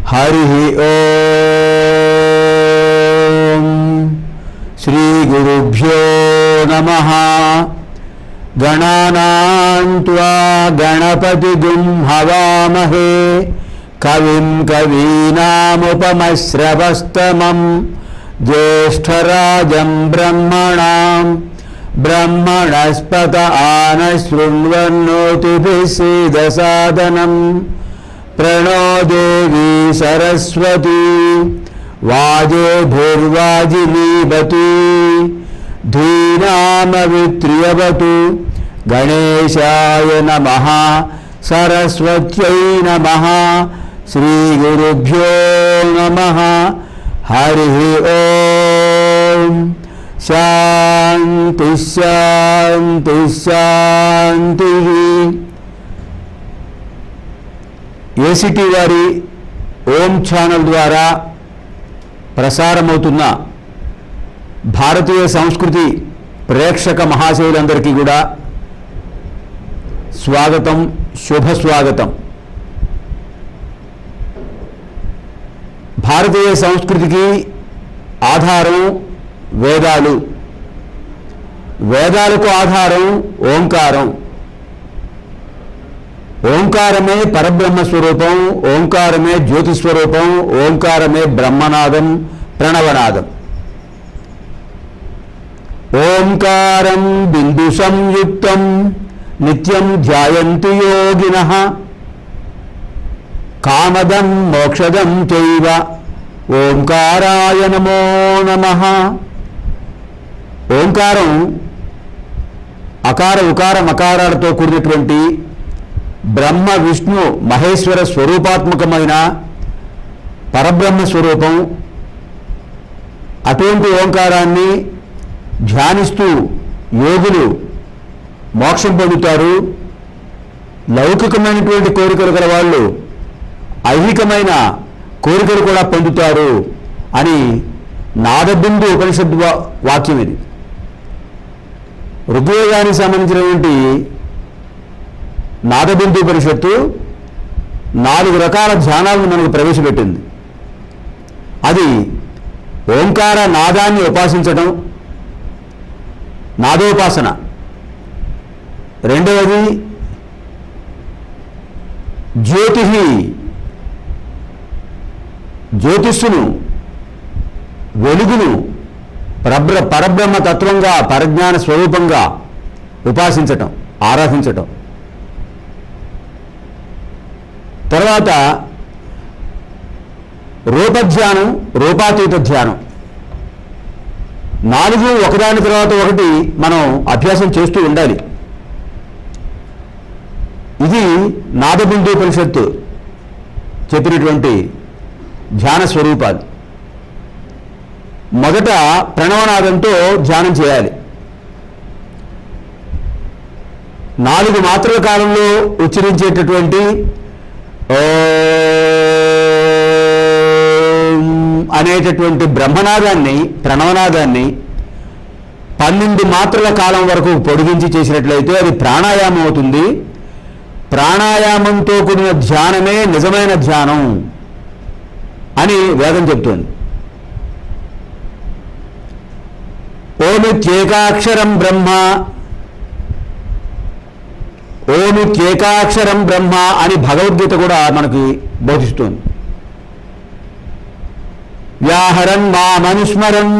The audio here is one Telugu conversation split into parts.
హరి ఓం. శ్రీ గురుభ్యో నమః. గణానాం త్వా గణపతిగుం హవామహే కవిం కవీనాముపమశ్రవస్తమం జ్యేష్ఠరాజం బ్రహ్మణాం బ్రహ్మణస్పత ఆనశృణ్వన్నోతిభిः सीदसादनं प्रणो देवी सरस्वती वाजेभिर्वाजिनीवती धीनामवित्र्यवतु. गणेशाय नमः. सरस्वत्यै नमः. श्रीगुरुभ्यो नमः. हरि ओम. शांति शांति शांति. ఏసీటీ వారి ఓం ఛానల్ ద్వారా ప్రసారమవుతున్న భారతీయ సంస్కృతి ప్రేక్షక మహాశయులందరికీ కూడా స్వాగతం, శుభస్వాగతం. భారతీయ సంస్కృతికి ఆధారం వేదాలు. వేదాలకు ఆధారం ఓంకారం. ఓంకారమే పరబ్రహ్మ స్వరూపం, ఓంకారమే జ్యోతి స్వరూపం, ఓంకారమే బ్రహ్మనాదం, ప్రణవనాదం. ఓంకారం బిందు సంయుక్తం నిత్యం ధ్యాయంతి యోగినః కామదం మోక్షదం చైవ ఓంకారాయ నమో నమః. ఓంకారం అకార ఉకార మకారాలతో కూడినటువంటి బ్రహ్మ విష్ణు మహేశ్వర స్వరూపాత్మకమైన పరబ్రహ్మ స్వరూపం. అటువంటి ఓంకారాన్ని ధ్యానిస్తూ యోగులు మోక్షం పొందుతారు. లౌకికమైనటువంటి కోరికలు గల వాళ్ళు ఐహికమైన కోరికలు కూడా పొందుతారు అని నాదబిందు ఉపనిషత్తు వాక్యం ఇది. ఋగ్వేదానికి సంబంధించినటువంటి నాదబిందు ఉపనిషత్తు 4 రకాల ధ్యానాలను మనకు ప్రవేశపెట్టింది. అది ఓంకార నాదాన్ని ఉపాసించడం, నాదోపాసన. రెండవది జ్యోతిస్సును, వెలుగును పరబ్రహ్మ తత్వంగా, పరజ్ఞాన స్వరూపంగా ఉపాసించటం, ఆరాధించటం. తర్వాత రూపధ్యానం, రూపాతీత ధ్యానం. 4 ఒకదాని తర్వాత ఒకటి మనం అభ్యాసం చేస్తూ ఉండాలి. ఇది నాదబిందు ఉపనిషత్తు చెప్పినటువంటి ధ్యాన స్వరూపాలు. మొదట ప్రణవనాదంతో ధ్యానం చేయాలి. 4 మాత్రల కాలంలో ఉచ్చరించేటటువంటి ఓం అనేటటువంటి బ్రహ్మనాదాన్ని, ప్రణవనాదాన్ని 12 మాత్రల కాలం వరకు పొడిగించి చేసినట్లయితే అది ప్రాణాయామం అవుతుంది. ప్రాణాయామంతో కూడిన ధ్యానమే నిజమైన ధ్యానం అని వేదం చెప్తోంది. ఓమిత్యేకాక్షరం బ్రహ్మ, ఓమిత్యేకాక్షరం బ్రహ్మ అని భగవద్గీత కూడా మనకి బోధిస్తోంది. వ్యాహరన్ మామనుస్మరన్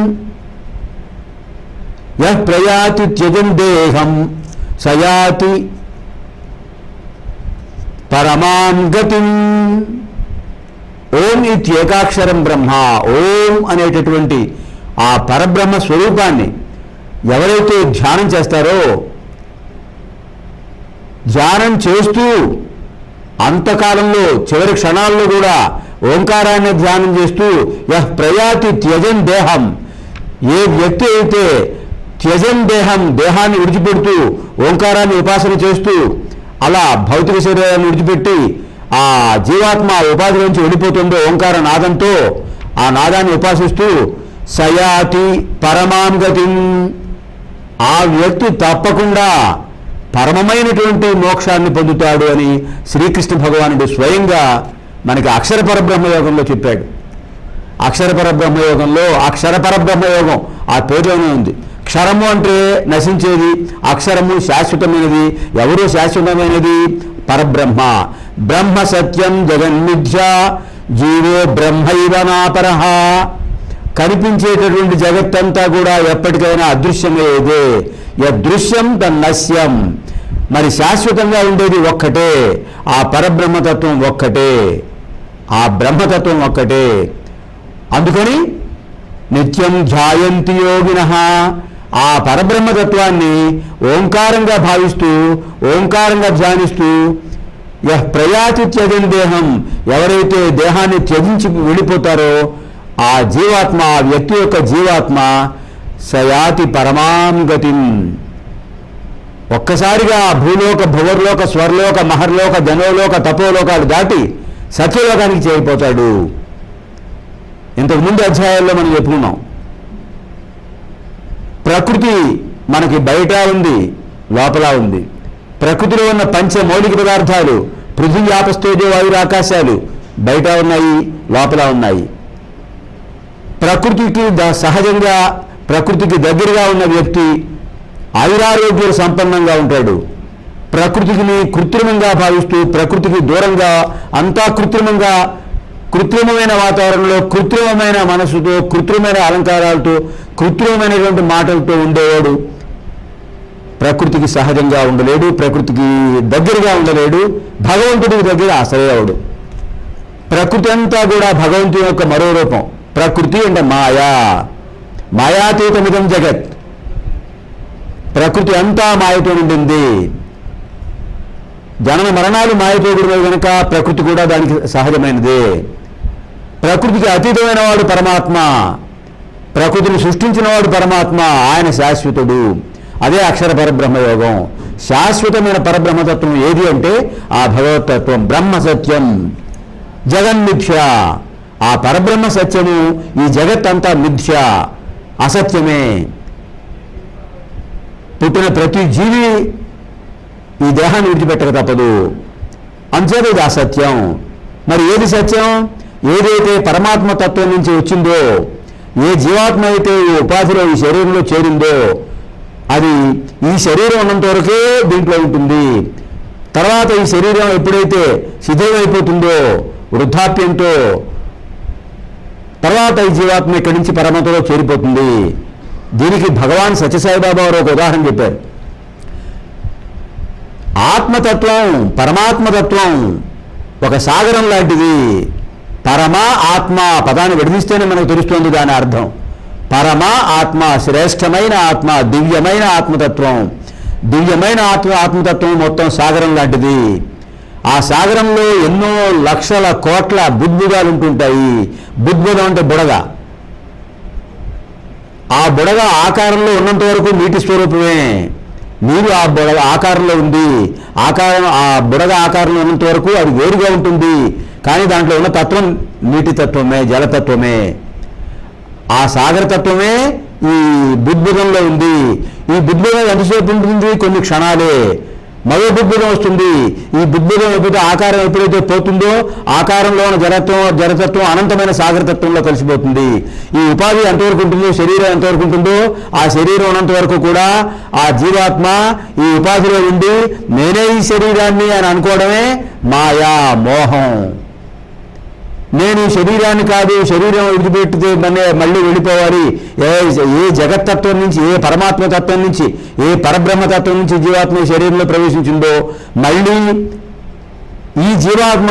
యః ప్రయాతి త్యజన్ దేహం సయాతి పరమాం గతిం. ఓం ఇత్యేకాక్షరం బ్రహ్మ. ఓం అనేటటువంటి ఆ పరబ్రహ్మ స్వరూపాన్ని ఎవరైతే ధ్యానం చేస్తారో, ధ్యానం చేస్తూ అంతకాలంలో చివరి క్షణాల్లో కూడా ఓంకారాన్ని ధ్యానం చేస్తూ యః ప్రయాతి త్యజన్ దేహం, ఏ వ్యక్తి అయితే త్యజన్ దేహం, దేహాన్ని విడిచిపెడుతూ ఓంకారాన్ని ఉపాసన చేస్తూ అలా భౌతిక శరీరాన్ని విడిచిపెట్టి ఆ జీవాత్మ ఉపాధి నుంచి వెళ్ళిపోతుందో ఓంకార నాదంతో, ఆ నాదాన్ని ఉపాసిస్తూ సయాతి పరమాం గతిం, ఆ వ్యక్తి తప్పకుండా పరమమైనటువంటి మోక్షాన్ని పొందుతాడు అని శ్రీకృష్ణ భగవానుడు స్వయంగా మనకి అక్షర పరబ్రహ్మయోగంలో చెప్పాడు. అక్షర పరబ్రహ్మయోగంలో అక్షర పరబ్రహ్మయోగం ఆ పేరులోనే ఉంది. క్షరము అంటే నశించేది, అక్షరము శాశ్వతమైనది. ఎవరు శాశ్వతమైనది? పరబ్రహ్మ. బ్రహ్మ సత్యం జగన్మిథ్య జీవో బ్రహ్మైవ నాపరః. కనిపించేటటువంటి జగత్తంతా కూడా ఎప్పటికైనా అదృశ్యమయ్యేదే. యదృశ్యం తన్నశ్యం. మరి శాశ్వతంగా ఉండేది ఒక్కటే, ఆ పరబ్రహ్మతత్వం ఒక్కటే, ఆ బ్రహ్మతత్వం ఒక్కటే. అందుకని నిత్యం ధ్యాయంతి యోగినః. ఆ పరబ్రహ్మతత్వాన్ని ఓంకారంగా భావిస్తూ, ఓంకారంగా ధ్యానిస్తూ, యః ప్రయాతి త్యజన్ దేహం. ఎవరైతే దేహాన్ని త్యజించి వెళ్ళిపోతారో ఆ జీవాత్మ, ఆ వ్యక్తి యొక్క జీవాత్మ సయాతి పరమాం గతిం. ఒక్కసారిగా భూలోక, భువర్లోక, స్వర్లోక, మహర్లోక, జనోలోక, తపోలోకాలు దాటి సత్యలోకానికి చేరిపోతాడు. ఇంతకుముందు అధ్యాయాల్లో మనం చెప్పుకున్నాం. ప్రకృతి మనకి బయట ఉంది, లోపల ఉంది. ప్రకృతిలో ఉన్న పంచ మౌలిక పదార్థాలు పృథివీ ఆపస్తేజో వాయువు ఆకాశాలు బయట ఉన్నాయి, లోపల ఉన్నాయి. ప్రకృతికి సహజంగా ప్రకృతికి దగ్గరగా ఉన్న వ్యక్తి ఆయురారోగ్య సంపన్నంగా ఉంటాడు. ప్రకృతిని కృత్రిమంగా భావిస్తూ, ప్రకృతికి దూరంగా, అంతా కృత్రిమంగా, కృత్రిమమైన వాతావరణంలో, కృత్రిమమైన మనసుతో, కృత్రిమైన అలంకారాలతో, కృత్రిమమైనటువంటి మాటలతో ఉండేవాడు ప్రకృతికి సహజంగా ఉండలేడు, ప్రకృతికి దగ్గరగా ఉండలేడు, భగవంతుడికి దగ్గర అసలేవాడు. ప్రకృతి అంతా కూడా భగవంతుని యొక్క మరో రూపం. ప్రకృతి అంటే మాయా, మాయాతీతమిదం జగత్. ప్రకృతి అంతా మాయతో ఉండింది. జనన మరణాలు మాయతో కూడినవి కనుక ప్రకృతి కూడా దానికి సహజమైనదే. ప్రకృతికి అతీతమైన వాడు పరమాత్మ, ప్రకృతిని సృష్టించిన వాడు పరమాత్మ, ఆయన శాశ్వతుడు. అదే అక్షర పరబ్రహ్మయోగం. శాశ్వతమైన పరబ్రహ్మతత్వం ఏది అంటే ఆ భగవతత్వం. బ్రహ్మ సత్యం జగన్మిథ్య. ఆ పరబ్రహ్మ సత్యము, ఈ జగత్ అంతా మిథ్య, అసత్యమే. పుట్టిన ప్రతి జీవి ఈ దేహాన్ని విడిచిపెట్టక తప్పదు. అంచేత ఇది అసత్యం. మరి ఏది సత్యం? ఏదైతే పరమాత్మ తత్వం నుంచి వచ్చిందో, ఏ జీవాత్మ అయితే ఈ ఉపాధిలో, ఈ శరీరంలో చేరిందో, అది ఈ శరీరం ఉన్నంత వరకే దీంట్లో ఉంటుంది. తర్వాత ఈ శరీరం ఎప్పుడైతే శిథిలమైపోతుందో వృద్ధాప్యంతో, తర్వాత ఈ జీవాత్మ ఇక్కడి నుంచి పరమాత్మలో చేరిపోతుంది. దీనికి భగవాన్ సత్యసాయిబాబా వారు ఒక ఉదాహరణ చెప్పారు. ఆత్మతత్వం, పరమాత్మతత్వం ఒక సాగరం లాంటిది. పరమ ఆత్మ పదాన్ని విడదీస్తేనే మనకు తెలుస్తుంది దాని అర్థం. పరమ ఆత్మ, శ్రేష్టమైన ఆత్మ, దివ్యమైన ఆత్మతత్వం. దివ్యమైన ఆత్మతత్వం మొత్తం సాగరం లాంటిది. ఆ సాగరంలో ఎన్నో లక్షల కోట్ల బుద్బుదాలు ఉంటుంటాయి. బుద్బుదం అంటే బుడగ. ఆ బుడగ ఆకారంలో ఉన్నంత వరకు నీటి స్వరూపమే. నీరు ఆ బుడగ ఆకారంలో ఉంది. ఆ బుడగ ఆకారంలో ఉన్నంత వరకు అది వేరుగా ఉంటుంది. కానీ దాంట్లో ఉన్న తత్వం నీటి తత్వమే, జలతత్వమే. ఆ సాగరతత్వమే ఈ బుద్బుదంలో ఉంది. ఈ బుద్బుదం ఎంతసేపు ఉంటుంది? కొన్ని క్షణాలే. మరో బుద్బుదం వస్తుంది. ఈ బుద్బుదం ఎప్పుడైతే ఆకారం ఎప్పుడైతే పోతుందో, ఆకారంలో ఉన్న జడతత్వం అనంతమైన సాగరతత్వంలో కలిసిపోతుంది. ఈ ఉపాధి ఎంతవరకు ఉంటుందో, శరీరం ఎంతవరకు ఉంటుందో, ఆ శరీరం ఉన్నంత వరకు కూడా ఆ జీవాత్మ ఈ ఉపాధిలో ఉండి నేనే ఈ శరీరాన్ని అని అనుకోవడమే మాయా, మోహం. నేను ఈ శరీరాన్ని కాదు, శరీరం విడిచిపెట్టితే మళ్ళీ వెళ్ళిపోవాలి. ఏ జగత్తత్వం నుంచి, ఏ పరమాత్మతత్వం నుంచి, ఏ పరబ్రహ్మతత్వం నుంచి జీవాత్మ శరీరంలో ప్రవేశించిందో మళ్ళీ ఈ జీవాత్మ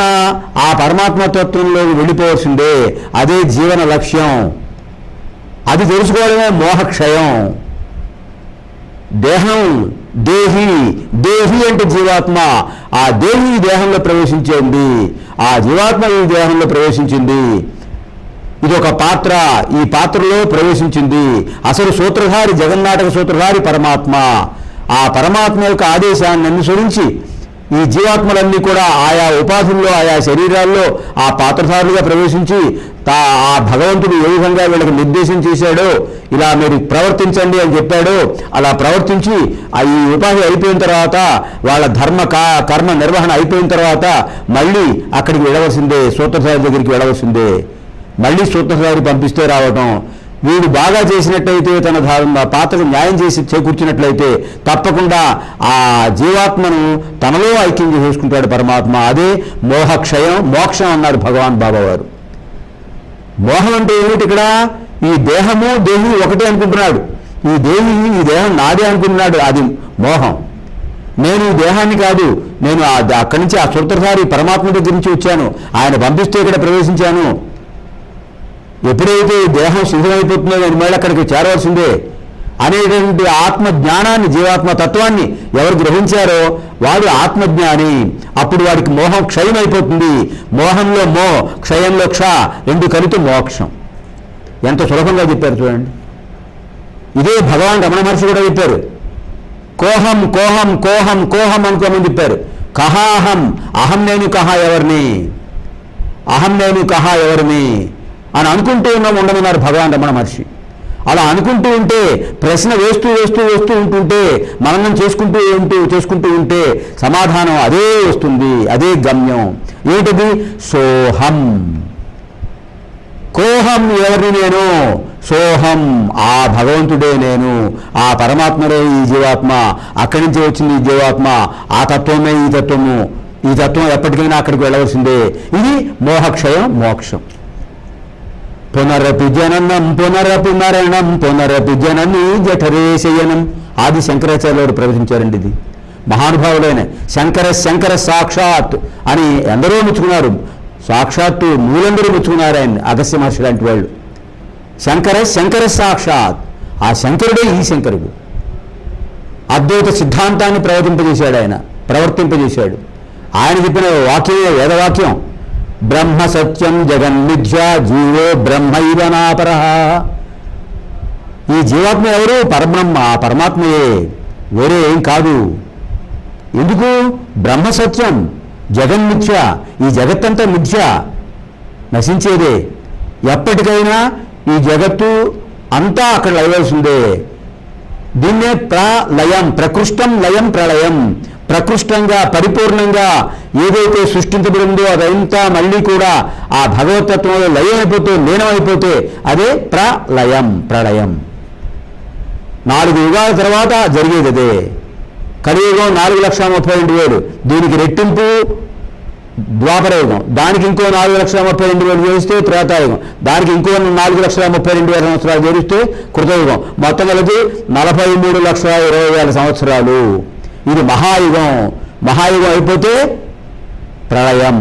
ఆ పరమాత్మతత్వంలో వెళ్ళిపోవాల్సిందే. అదే జీవన లక్ష్యం. అది తెలుసుకోవడమే మోహక్షయం. దేహం, దేహి, దేహి అంటే జీవాత్మ. ఆ దేహి ఈ దేహంలో ప్రవేశించింది, ఆ జీవాత్మ ఈ దేహంలో ప్రవేశించింది. ఇది ఒక పాత్ర, ఈ పాత్రలో ప్రవేశించింది. అసలు సూత్రధారి, జగన్నాటక సూత్రధారి పరమాత్మ. ఆ పరమాత్మ యొక్క ఆదేశాన్ని అనుసరించి ఈ జీవాత్మలన్నీ కూడా ఆయా ఉపాధుల్లో ఆయా శరీరాల్లో ఆ పాత్రధారులుగా ప్రవేశించి ఆ భగవంతుడు ఏ విధంగా వీళ్ళకి నిర్దేశం చేశాడో ఇలా మీరు ప్రవర్తించండి అని చెప్పాడో అలా ప్రవర్తించి ఈ ఉపాధి అయిపోయిన తర్వాత వాళ్ళ కర్మ నిర్వహణ అయిపోయిన తర్వాత మళ్ళీ అక్కడికి వెళ్ళవలసిందే, సూత్రధారి దగ్గరికి వెళ్ళవలసిందే. మళ్ళీ సూత్రధారి పంపిస్తే రావటం. వీడు బాగా చేసినట్లయితే తన పాత్రకు న్యాయం చేసి చేకూర్చినట్లయితే తప్పకుండా ఆ జీవాత్మను తనలో ఐక్యం చేసుకుంటాడు పరమాత్మ. అదే మోహక్షయం, మోక్షం అన్నారు భగవాన్ బాబా వారు. మోహం అంటే ఏమిటి? ఇక్కడ ఈ దేహము దేహి ఒకటే అనుకుంటున్నాడు. ఈ దేహం నాదే అనుకుంటున్నాడు. అది మోహం. నేను ఈ దేహాన్ని కాదు, నేను అక్కడి నుంచి ఆ సూత్రధారి పరమాత్మ దగ్గర నుంచి వచ్చాను, ఆయన పంపిస్తే ఇక్కడ ప్రవేశించాను. ఎప్పుడైతే ఈ దేహం శిథిలమైపోతుందో నేను మళ్ళీ అక్కడికి చేరవలసిందే అనేటువంటి ఆత్మజ్ఞానాన్ని, జీవాత్మ తత్వాన్ని ఎవరు గ్రహించారో వాడు ఆత్మజ్ఞాని. అప్పుడు వాడికి మోహం క్షయం అయిపోతుంది. మోహంలో మో, క్షయంలో క్ష, రెండు కలిపి మోక్షం. ఎంత సులభంగా చెప్పారు చూడండి. ఇదే భగవాన్ రమణ మహర్షి కూడా చెప్పారు. కోహం కోహం కోహం కోహం అనుకోమని చెప్పారు. కహాహం, అహం నేను కహా ఎవరిని, అహం నేను కహా ఎవరిని అని అనుకుంటూ ఉండమన్నారు భగవాన్ రమణ మహర్షి. అలా అనుకుంటూ ఉంటే, ప్రశ్న వేస్తూ వేస్తూ వేస్తూ ఉంటుంటే, మననం చేసుకుంటూ ఉంటే సమాధానం అదే వస్తుంది, అదే గమ్యం. ఏంటది? సోహం. కోహం ఎవరిని నేను, సోహం ఆ భగవంతుడే నేను, ఆ పరమాత్మడే ఈ జీవాత్మ, అక్కడి నుంచి వచ్చింది ఈ జీవాత్మ, ఆ తత్వమే ఈ తత్వము, ఈ తత్వం ఎప్పటికైనా అక్కడికి వెళ్ళవలసిందే. ఇది మోహక్షయం, మోక్షం. పునరపి జననం పునరపి మరణం పునరపి జనని జఠరే శయనం. ఆది శంకరాచార్యులు ప్రవచించారండి. ఇది మహానుభావులైన శంకర సాక్షాత్ అని ఎందరో మెచ్చుకున్నారు. సాక్షాత్తు మూలందరూ మెచ్చుకున్నారు ఆయన, అగస్త్య మహర్షి లాంటి వాళ్ళు. శంకర సాక్షాత్, ఆ శంకరుడే ఈ శంకరుడు. అద్వైత సిద్ధాంతాన్ని ప్రవర్తింపజేశాడు. ఆయన చెప్పిన వాక్యమే వేదవాక్యం. బ్రహ్మ సత్యం జగన్మిథ్య జీవో బ్రహ్మైవ నాపరః. ఈ జీవాత్మ ఎవరు? పరబ్రహ్మ, పరమాత్మయే, వేరే ఏం కాదు. ఎందుకు? బ్రహ్మ సత్యం, జగన్మిథ్య, ఈ జగత్తంతా మిథ్య, నశించేదే. ఎప్పటికైనా ఈ జగత్తు అంతా అక్కడ లయవలసిందే. దీన్నే ప్రళయం, ప్రకృష్టం లయం ప్రళయం. ప్రకృష్టంగా పరిపూర్ణంగా ఏదైతే సృష్టించబడిందో అదంతా మళ్ళీ కూడా ఆ భగవతత్వంలో లయమైపోతే, లీనమైపోతే అదే ప్రళయం, ప్రళయం. 4 యుగాల తర్వాత జరిగేది అదే. కలియుగం 4,32,000, దీనికి రెట్టింపు ద్వాపరయుగం, దానికి ఇంకో 4,32,000 చేస్తే త్రేతాయుగం, దానికి ఇంకో 4,32,000 సంవత్సరాలు చేరిస్తే కృతయుగం, మొత్తం కలిపి 43,20,000 సంవత్సరాలు. ఇది మహాయుగం. మహాయుగం అయిపోతే ప్రళయం.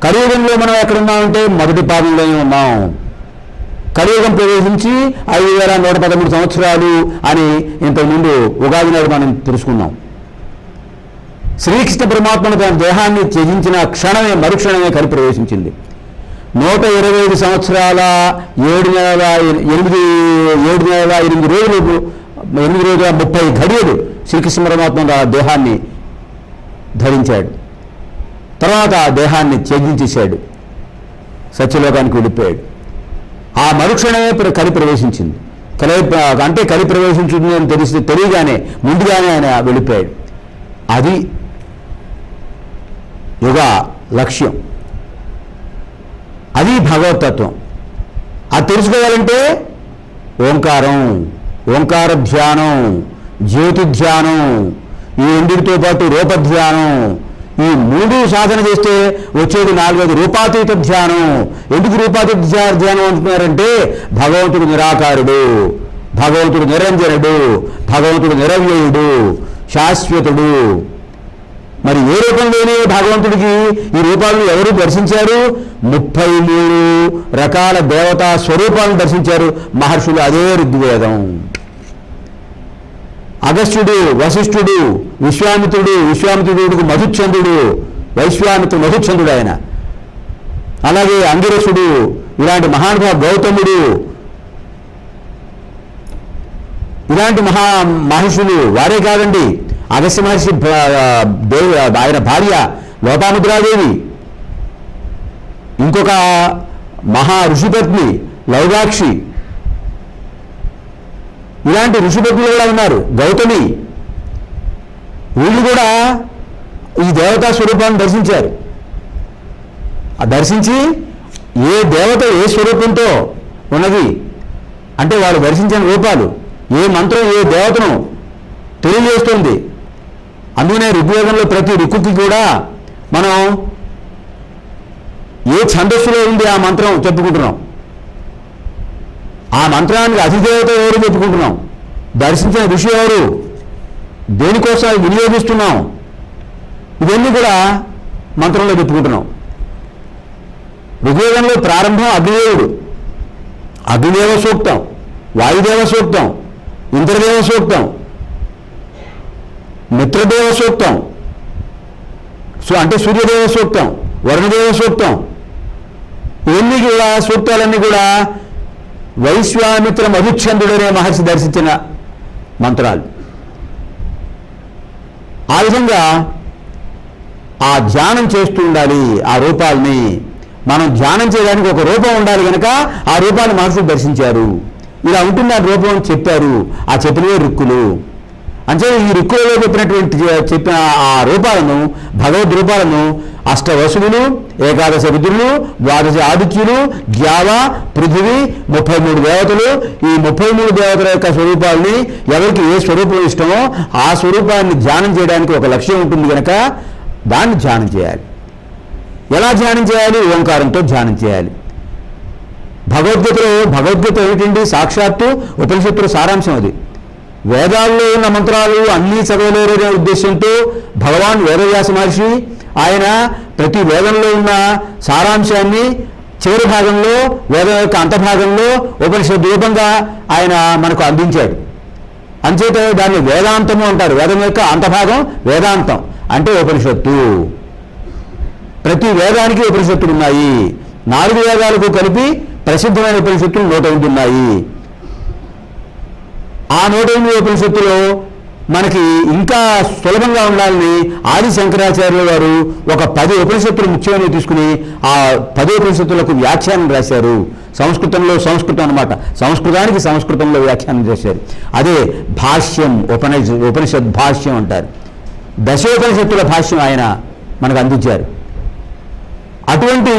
కలియుగంలో మనం ఎక్కడున్నామంటే మొదటి పాదంలోనే ఉన్నాం. కలియుగం ప్రవేశించి 5,113 సంవత్సరాలు అని ఇంతకుముందు ఉగాది నాడు మనం తెలుసుకున్నాం. శ్రీకృష్ణ పరమాత్మను తన దేహాన్ని త్యజించిన క్షణమే, మరుక్షణమే కలి ప్రవేశించింది. 125 సంవత్సరాల 7 నెలల 8 రోజులు 30 ఘడియలు శ్రీకృష్ణ పరమాత్మ దేహాన్ని ధరించాడు. తర్వాత ఆ దేహాన్ని త్యజించేశాడు, సత్యలోకానికి వెళ్ళిపోయాడు. ఆ మరుక్షణమే కలి ప్రవేశించింది. అంటే కలి ప్రవేశించింది అని తెలియగానే ముందుగానే ఆయన వెళ్ళిపోయాడు. అది యుగ లక్ష్యం, అది భగవతత్వం. అది తెలుసుకోవాలంటే ఓంకార ధ్యానం, జ్యోతి ధ్యానం, ఈ రెండింటితో పాటు రూపధ్యానం, ఈ 3 సాధన చేస్తే వచ్చేది 4వది రూపాతీత ధ్యానం. ఎందుకు రూపాతీత ధ్యానం అంటున్నారంటే భగవంతుడు నిరాకారుడు, భగవంతుడు నిరంజనుడు, భగవంతుడు నిరవ్యయుడు, శాశ్వతుడు. మరి ఏ రూపంలోనే భగవంతుడికి ఈ రూపాలను ఎవరు దర్శించారు? 33 రకాల దేవతా స్వరూపాలను దర్శించారు మహర్షులు. అదే ఋగ్వేదం. అగస్త్యుడు, వశిష్ఠుడు, విశ్వామిత్రుడికి మధుచంద్రుడు, మధుచంద్రుడు ఆయన. అలాగే అంగిరసుడు, ఇలాంటి మహానుభావ గౌతముడు, ఇలాంటి మహర్షులు వారే కాదండి. అగస్త్య మహర్షి ఆయన భార్య లోపాముద్రాదేవి, ఇంకొక మహా ఋషిపత్ని లౌగాక్షి, ఇలాంటి ఋషిపత్నులు కూడా ఉన్నారు, గౌతమి. వీళ్ళు కూడా ఈ దేవతా స్వరూపాన్ని దర్శించారు. దర్శించి ఏ దేవత ఏ స్వరూపంతో ఉన్నది అంటే వాళ్ళు దర్శించిన రూపాలు, ఏ మంత్రం ఏ దేవతను తెలియజేస్తుంది. అందుకనే ఋగ్వేదంలో ప్రతి ఋక్కుకి కూడా మనం ఏ ఛందస్సులో ఉంది ఆ మంత్రం చెప్పుకుంటున్నాం, ఆ మంత్రానికి అధిదేవత ఎవరు చెప్పుకుంటున్నాం, దర్శించిన ఋషి ఎవరు, దేనికోసం అది వినియోగిస్తున్నాం, ఇవన్నీ కూడా మంత్రంలో చెప్పుకుంటున్నాం. ఋగ్వేదంలో ప్రారంభం అగ్నిదేవుడు, అగ్నిదేవ సూక్తం, వాయుదేవ సూక్తం, ఇంద్రదేవ సూక్తం, మిత్రదేవ సూక్తం, అంటే సూర్యదేవ సూక్తం, వరుణదేవ సూక్తం, ఇవన్నీ కూడా సూక్తాలన్నీ కూడా వైశ్వామిత్ర మధుఛంద్రుడనే మహర్షి దర్శించిన మంత్రాలు. ఆ విధంగా ఆ ధ్యానం చేస్తూ ఉండాలి. ఆ రూపాలని మనం ధ్యానం చేయడానికి ఒక రూపం ఉండాలి కనుక ఆ రూపాన్ని మహర్షులు దర్శించారు. ఇలా ఉంటుంది ఆ రూపం చెప్పారు. ఆ చెప్పినవే రుక్కులు. అంటే ఈ రుక్కులలో చెప్పిన ఆ రూపాలను, భగవద్ రూపాలను అష్టవసువులు, ఏకాదశ రుద్రులు, ద్వాదశ ఆదిత్యులు, ద్యావ, పృథివీ, 33 దేవతలు, ఈ 33 దేవతల యొక్క స్వరూపాలని ఎవరికి ఏ స్వరూపం ఇష్టమో ఆ స్వరూపాన్ని ధ్యానం చేయడానికి ఒక లక్ష్యం ఉంటుంది కనుక దాన్ని ధ్యానం చేయాలి. ఎలా ధ్యానం చేయాలి? ఓంకారంతో ధ్యానం చేయాలి. భగవద్గీత ఏమిటండి? సాక్షాత్తు ఉపనిషత్తుల సారాంశం అది. వేదాల్లో ఉన్న మంత్రాలు అన్నీ చదవలేరనే ఉద్దేశంతో భగవాన్ వేదవ్యాస మహర్షి ఆయన ప్రతి వేదంలో ఉన్న సారాంశాన్ని చివరి భాగంలో, వేదం యొక్క అంతభాగంలో ఉపనిషత్తు రూపంగా ఆయన మనకు అందించాడు. అంచేత దాన్ని వేదాంతము అంటారు. వేదం యొక్క అంతభాగం వేదాంతం అంటే ఉపనిషత్తు. ప్రతి వేదానికి ఉపనిషత్తులు ఉన్నాయి. 4 వేదాలకు కలిపి ప్రసిద్ధమైన ఉపనిషత్తులు 108 ఉన్నాయి. ఆ 108 ఉపనిషత్తులో మనకి ఇంకా సులభంగా ఉండాలని ఆది శంకరాచార్యుల వారు ఒక 10 ఉపనిషత్తులు ముఖ్యమైనవి తీసుకుని ఆ 10 ఉపనిషత్తులకు వ్యాఖ్యానం రాశారు. సంస్కృతం అన్నమాట. సంస్కృతానికి సంస్కృతంలో వ్యాఖ్యానం చేశారు. అదే భాష్యం, ఉపనిషత్ భాష్యం అంటారు. దశోపనిషత్తుల భాష్యం ఆయన మనకు అందించారు. అటువంటి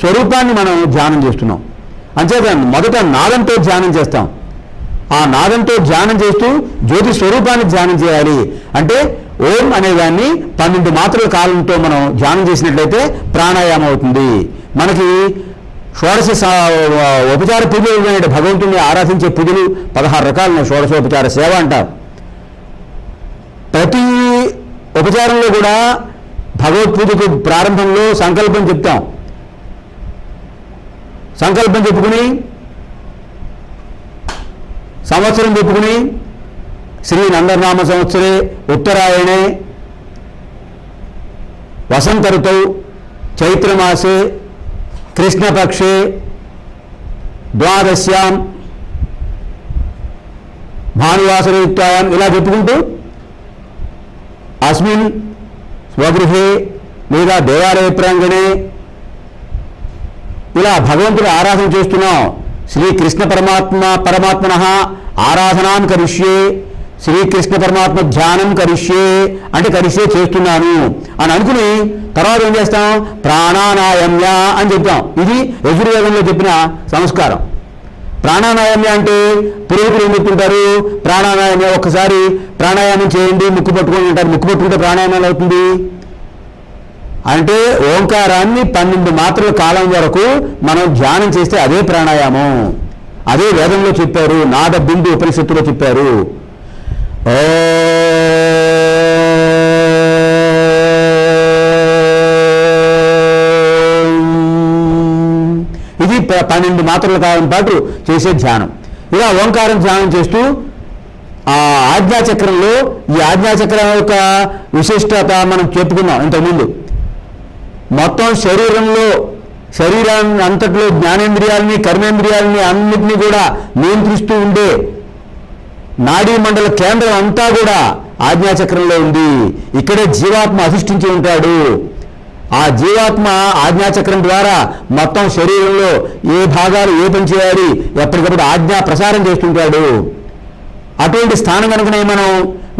స్వరూపాన్ని మనం ధ్యానం చేస్తున్నాం. అంచేత మొదట నాదంతో ధ్యానం చేస్తాం. ఆ నాదంతో ధ్యానం చేస్తూ జ్యోతి స్వరూపాన్ని ధ్యానం చేయాలి. అంటే ఓం అనేదాన్ని 12 మాత్రల కాలంతో మనం ధ్యానం చేసినట్లయితే ప్రాణాయామం అవుతుంది. మనకి షోడశ ఉపచార పూజలు భగవంతుని ఆరాధించే పూజలు 16 రకాలను షోడశోపచార సేవ అంటారు. ప్రతి ఉపచారంలో కూడా భగవత్పూజకు ప్రారంభంలో సంకల్పం చెప్తాం. సంకల్పం చెప్పుకుని సంవత్సరం చెప్పుకుని శ్రీ నందనామ సంవత్సరే ఉత్తరాయణే వసంత ఋతౌ చైత్రమాసే కృష్ణపక్షే ద్వాదశ్యాం భానువాసరయుక్తాయాం ఇలా చెప్పుకుంటూ అస్మిన్ స్వగృహే లేదా దేవాలయ ప్రాంగణే ఇలా భగవంతుడి ఆరాధన చేస్తున్నాం. శ్రీకృష్ణ పరమాత్మన ఆరాధనాం కరిష్యే, శ్రీకృష్ణ పరమాత్మ ధ్యానం కరిష్యే అంటే కరిష్యే చేస్తున్నాను అని అనుకుని తర్వాత ఏం చేస్తాం? ప్రాణానాయమ్య అని చెప్తాం. ఇది యజుర్వేదంలో చెప్పిన సంస్కారం. ప్రాణానాయమ్య అంటే పురోహితులు ఏం చెప్తుంటారు? ప్రాణానాయమ్య ఒక్కసారి ప్రాణాయామం చేయండి, ముక్కు పట్టుకొని ఉంటారు. ముక్కు పట్టుకుంటే ప్రాణాయామం అవుతుంది అంటే ఓంకారాన్ని 12 మాత్రల కాలం వరకు మనం ధ్యానం చేస్తే అదే ప్రాణాయామం. అదే వేదంలో చెప్పారు. నాద బిందు ఉపనిషత్తులో చెప్పారు. ఇది 12 మాత్రల కాలం పాటు చేసే ధ్యానం. ఇలా ఓంకారం ధ్యానం చేస్తూ ఆ ఆజ్ఞాచక్రంలో ఈ ఆజ్ఞాచక్రం యొక్క విశిష్టత మనం చెప్పుకున్నాం ఇంతకుముందు. మొత్తం శరీరాన్ని అంతట్లో జ్ఞానేంద్రియాలని, కర్మేంద్రియాలని అన్నింటినీ కూడా నియంత్రిస్తూ ఉండే నాడీ మండల కేంద్రం అంతా కూడా ఆజ్ఞాచక్రంలో ఉంది. ఇక్కడే జీవాత్మ అధిష్ఠించి ఉంటాడు. ఆ జీవాత్మ ఆజ్ఞాచక్రం ద్వారా మొత్తం శరీరంలో ఏ భాగాలు ఏ పని చేయాలి ఎప్పటికప్పుడు ఆజ్ఞా ప్రసారం చేస్తుంటాడు. అటువంటి స్థానం కనుకనే మనం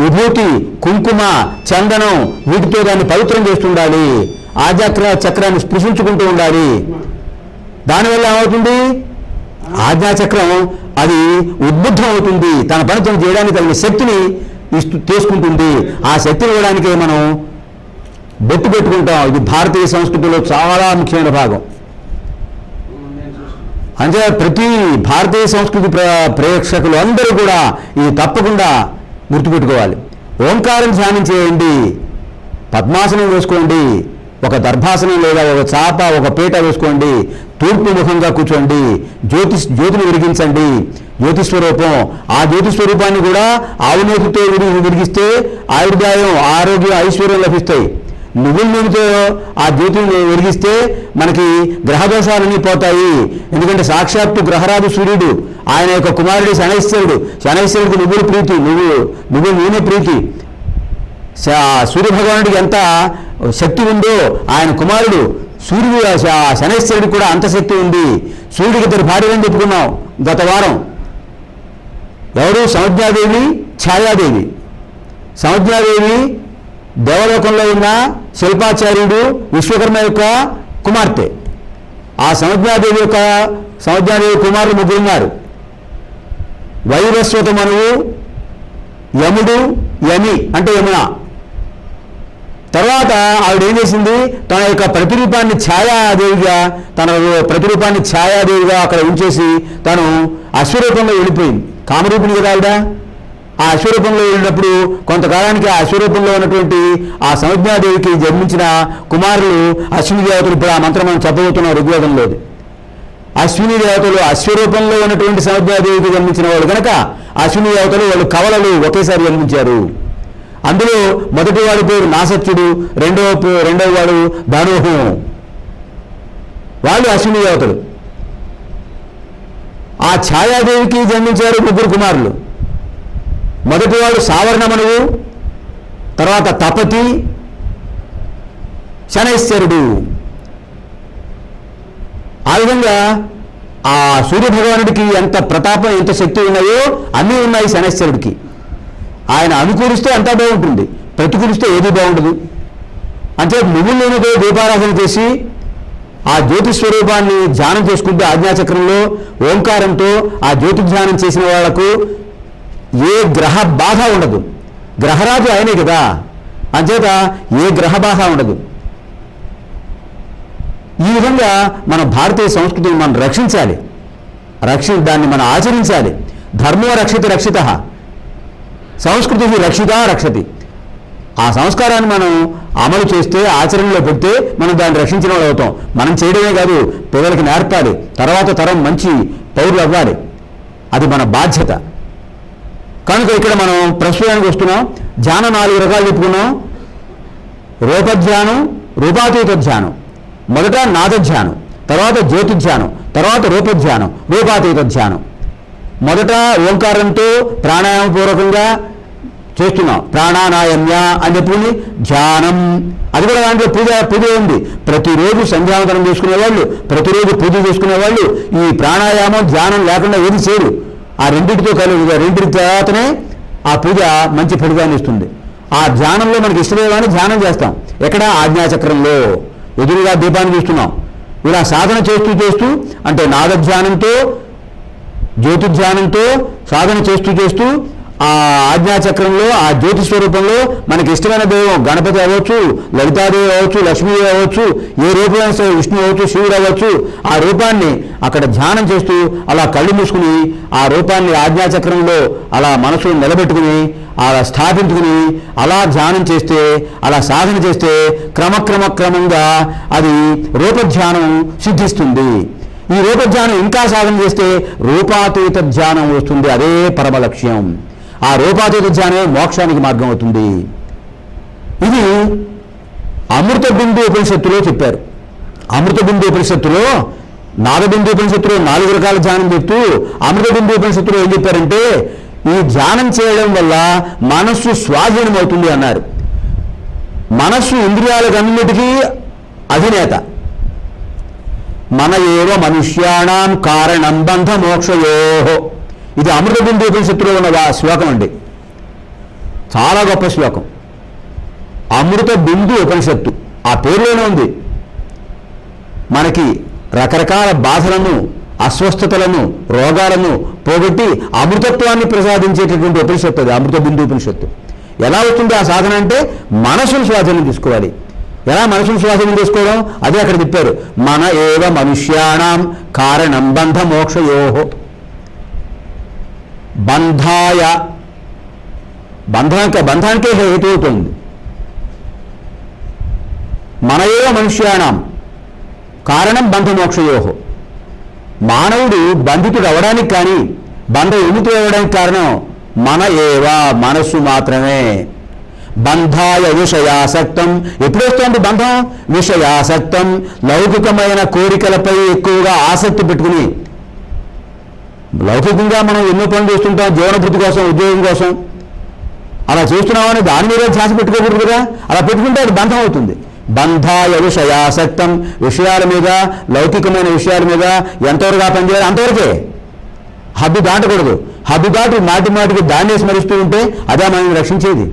విభూతి, కుంకుమ, చందనం వీటితో దాన్ని పవిత్రం చేస్తుండాలి. చక్రాన్ని స్పృశించుకుంటూ ఉండాలి. దానివల్ల ఏమవుతుంది? ఆజ్ఞాచక్రం అది ఉద్బుద్ధం అవుతుంది. తన పని తను చేయడానికి తగిన శక్తిని తీసుకుంటుంది. ఆ శక్తిని ఇవ్వడానికే మనం బొట్టు పెట్టుకుంటాం. ఇది భారతీయ సంస్కృతిలో చాలా ముఖ్యమైన భాగం. అంటే ప్రతి భారతీయ సంస్కృతి ప్రేక్షకులు అందరూ కూడా ఇది తప్పకుండా గుర్తుపెట్టుకోవాలి. ఓంకారం ధ్యానం చేయండి, పద్మాసనం వేసుకోండి, ఒక దర్భాసనం లేదా ఒక చాప ఒక పీట వేసుకోండి, తూర్పు ముఖంగా కూర్చోండి, జ్యోతిని వెలిగించండి. జ్యోతిస్వరూపం, ఆ జ్యోతిస్వరూపాన్ని కూడా ఆవునేతితో వెలిగిస్తే ఆయుర్దాయం, ఆరోగ్యం, ఐశ్వర్యం లభిస్తాయి. నువ్వుల నూనెతో ఆ జ్యోతిని వెలిగిస్తే మనకి గ్రహదోషాలన్నీ పోతాయి. ఎందుకంటే సాక్షాత్తు గ్రహరాజు సూర్యుడు, ఆయన యొక్క కుమారుడు శనైశ్వరుడు. శనైశ్వరుడికి నువ్వుల ప్రీతి, నువ్వుల నూనె ప్రీతి. సూర్యభగవానుడికి ఎంత శక్తి ఉందో ఆయన కుమారుడు సూర్యుడు శనైశ్వరుడికి కూడా అంత శక్తి ఉంది. సూర్యుడికి ఇద్దరు భార్యలని చెప్పుకున్నాం గత వారం. ఎవరు? సంజ్ఞాదేవి, ఛాయాదేవి. సంజ్ఞాదేవి దేవలోకంలో ఉన్న శిల్పాచార్యుడు విశ్వకర్మ యొక్క కుమార్తె. ఆ సంజ్ఞాదేవి కుమారులు ముగ్గురున్నారు. వైవస్వత మనువు, యముడు, యమి అంటే యమున. తర్వాత ఆవిడ ఏం చేసింది? తన యొక్క ప్రతిరూపాన్ని ఛాయాదేవిగా అక్కడ ఉంచేసి తను అశ్వరూపంలో వెళ్ళిపోయింది. కామరూపిణి కదా ఆవిడ. ఆ అశ్వరూపంలో వెళ్ళినప్పుడు కొంతకాలానికి ఆ అశ్వరూపంలో ఉన్నటువంటి ఆ సంజ్ఞాదేవికి జన్మించిన కుమారులు అశ్విని దేవతలు. ఇప్పుడు ఆ మంత్రం మనం చెప్పబోతున్నాం ఋగ్వేదంలోది. అశ్విని దేవతలు అశ్వరూపంలో ఉన్నటువంటి సంజ్ఞాదేవికి జన్మించిన వాళ్ళు కనుక అశ్విని దేవతలు వాళ్ళు కవలలు ఒకేసారి జన్మించారు. అందులో మొదటి వాడి పేరు నాసత్యుడు, రెండవ వాడు ధనుహు. వాళ్ళు అశ్విని దేవతలు. ఆ ఛాయాదేవికి జన్మించారు ముగ్గురు కుమారులు. మొదటివాడు సావర్ణమనువు, తర్వాత తపతి, శనైశ్వరుడు. ఆ విధంగా ఆ సూర్యభగవానుడికి ఎంత ప్రతాపం, ఎంత శక్తి ఉన్నాయో అన్నీ ఉన్నాయి శనైశ్వరుడికి. ఆయన అనుకూలిస్తే అంతా బాగుంటుంది, ప్రతికూలిస్తే ఏది బాగుండదు. అంటే నువ్వుల నూనెతో దీపారాధన చేసి ఆ జ్యోతి స్వరూపాన్ని ధ్యానం చేసుకుంటే ఆజ్ఞాచక్రంలో ఓంకారంతో ఆ జ్యోతి ధ్యానం చేసిన వాళ్లకు ఏ గ్రహ బాధ ఉండదు. గ్రహరాజు ఆయనే కదా, అంచేత ఏ గ్రహ బాధ ఉండదు. ఈ విధంగా మన భారతీయ సంస్కృతిని మనం రక్షించాలి, దాన్ని మనం ఆచరించాలి. ధర్మో రక్షిత సంస్కృతి రక్షతి. ఆ సంస్కారాన్ని మనం అమలు చేస్తే, ఆచరణలో పెడితే మనం దాన్ని రక్షించిన వాళ్ళు అవుతాం. మనం చేయడమే కాదు, పిల్లలకి నేర్పాలి. తర్వాత తరం మంచి పౌరులు అవ్వాలి. అది మన బాధ్యత. కనుక ఇక్కడ మనం ప్రస్తుతానికి వస్తున్నాం. ధ్యానం 4 రకాలు చెప్పుకున్నాం. రూపధ్యానం, రూపాతీత ధ్యానం. మొదట నాదధ్యానం, తర్వాత జ్యోతిధ్యానం, తర్వాత రూపధ్యానం, రూపాతీత ధ్యానం. మొదట ఓంకారంతో ప్రాణాయామపూర్వకంగా చేస్తున్నాం. ప్రాణానాయమ్య అని చెప్పుకుని ధ్యానం. అది కూడా దాంట్లో పూజ ఉంది. ప్రతిరోజు సంధ్యావందనం చేసుకునేవాళ్ళు, ప్రతిరోజు పూజ చేసుకునేవాళ్ళు ఈ ప్రాణాయామం ధ్యానం లేకుండా ఏది చేయరు. ఆ రెండింటితో రెండింటి తర్వాతనే ఆ పూజ మంచి ఫలితాన్ని ఇస్తుంది. ఆ ధ్యానంలో మనకి ఇష్టదేవాన్ని ధ్యానం చేస్తాం. ఎక్కడ? ఆజ్ఞాచక్రంలో ఎదురుగా దీపాన్ని చూస్తున్నాం. ఇలా సాధన చేస్తూ అంటే నాదధ్యానంతో, జ్యోతిధ్యానంతో సాధన చేస్తూ ఆ ఆజ్ఞాచక్రంలో ఆ జ్యోతి స్వరూపంలో మనకి ఇష్టమైన దైవం గణపతి అవ్వచ్చు, లలితాదేవి అవ్వచ్చు, లక్ష్మీదేవి అవ్వచ్చు, ఏ రూపమైన సరే, విష్ణు అవ్వచ్చు, శివుడు అవ్వచ్చు. ఆ రూపాన్ని అక్కడ ధ్యానం చేస్తూ అలా కళ్ళు మూసుకుని ఆ రూపాన్ని ఆజ్ఞాచక్రంలో అలా మనసులో నిలబెట్టుకుని అలా స్థాపించుకుని అలా ధ్యానం చేస్తే, అలా సాధన చేస్తే క్రమంగా అది రూపధ్యానం సిద్ధిస్తుంది. ఈ రూపధ్యానం ఇంకా సాధన చేస్తే రూపాతీత ధ్యానం వస్తుంది. అదే పరమ లక్ష్యం. ఆ రూపాతీత ధ్యానమే మోక్షానికి మార్గం అవుతుంది. ఇది అమృత బిందు ఉపనిషత్తులో చెప్పారు. అమృత బిందు ఉపనిషత్తులో, నాదబిందు ఉపనిషత్తులో 4 రకాల ధ్యానం చెప్తూ అమృత బిందు ఉపనిషత్తులో ఏం చెప్పారంటే, ఈ ధ్యానం చేయడం వల్ల మనస్సు స్వాధీనమవుతుంది అన్నారు. మనస్సు ఇంద్రియాలకన్నిటికీ అధినేత. మన ఏవ మనుష్యాణం కారణం బంధ మోక్షయోహో. ఇది అమృత బిందు ఉపనిషత్తులో ఉన్న శ్లోకం అండి. చాలా గొప్ప శ్లోకం. అమృత బిందు ఉపనిషత్తు ఆ పేరులోనే ఉంది. మనకి రకరకాల బాధలను, అస్వస్థతలను, రోగాలను పోగొట్టి అమృతత్వాన్ని ప్రసాదించేటటువంటి ఉపనిషత్తు అది అమృత బిందు ఉపనిషత్తు. ఎలా వస్తుంది ఆ సాధన అంటే మనసును స్వాధీనం తీసుకోవాలి. ఎలా మనసును స్వాధీనం తీసుకోవడం? అదే అక్కడ చెప్పారు. మన ఏవ మనుష్యాణం కారణం బంధ మోక్షయోహో. బంధానికే హేతు అవుతుంది. మన ఏవ మనుష్యాణం కారణం బంధ మోక్షయోహో. మానవుడు బంధితుడు అవ్వడానికి కానీ బంధ విముక్తుడు అవ్వడానికి కారణం మన ఏవ మనస్సు మాత్రమే. బంధాయ విషయాసక్తం. ఎప్పుడు వస్తుంది బంధం? విషయాసక్తం. లౌకికమైన కోరికలపై ఎక్కువగా ఆసక్తి పెట్టుకుని, లౌకికంగా మనం ఎన్నో పనులు చేస్తుంటాం జీవనభృతి కోసం, ఉద్యోగం కోసం. అలా చేస్తున్నామని దాని మీద ధ్యాస పెట్టుకోకూడదు కదా. అలా పెట్టుకుంటే అది బంధం అవుతుంది. బంధాయ విషయాసక్తం. విషయాల మీద, లౌకికమైన విషయాల మీద ఎంతవరకు పనిచేయాలి అంతవరకే. హద్దు దాటకూడదు. హద్దు దాటి మాటికి దాన్నే స్మరిస్తూ ఉంటే అదే మనం రక్షించేది.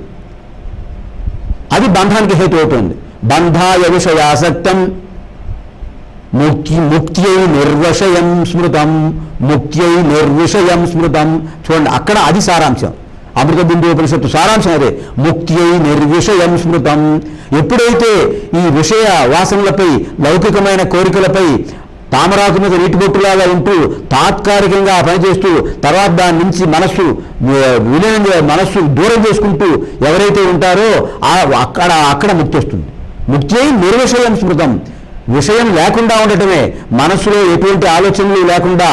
అది బంధానికి హేతు అవుతుంది. బంధాయ విషయాసక్తం ముక్త్యై నిర్విషయం స్మృతం. ముక్త్యై నిర్విషయం స్మృతం. చూడండి అక్కడ అది సారాంశం. అమృత బిందు ఉపనిషత్తు సారాంశం అదే. ముక్త్యై నిర్విషయం స్మృతం. ఎప్పుడైతే ఈ విషయ వాసనలపై, లౌకికమైన కోరికలపై తామరాకు మీద నీటి బొట్టులాగా ఉంటూ తాత్కాలికంగా పనిచేస్తూ తర్వాత దాని నుంచి మనస్సు దూరం చేసుకుంటూ ఎవరైతే ఉంటారో అక్కడ ముక్తి వస్తుంది. ముక్తి నిర్విషయం స్మృతం. విషయం లేకుండా ఉండటమే, మనస్సులో ఎటువంటి ఆలోచనలు లేకుండా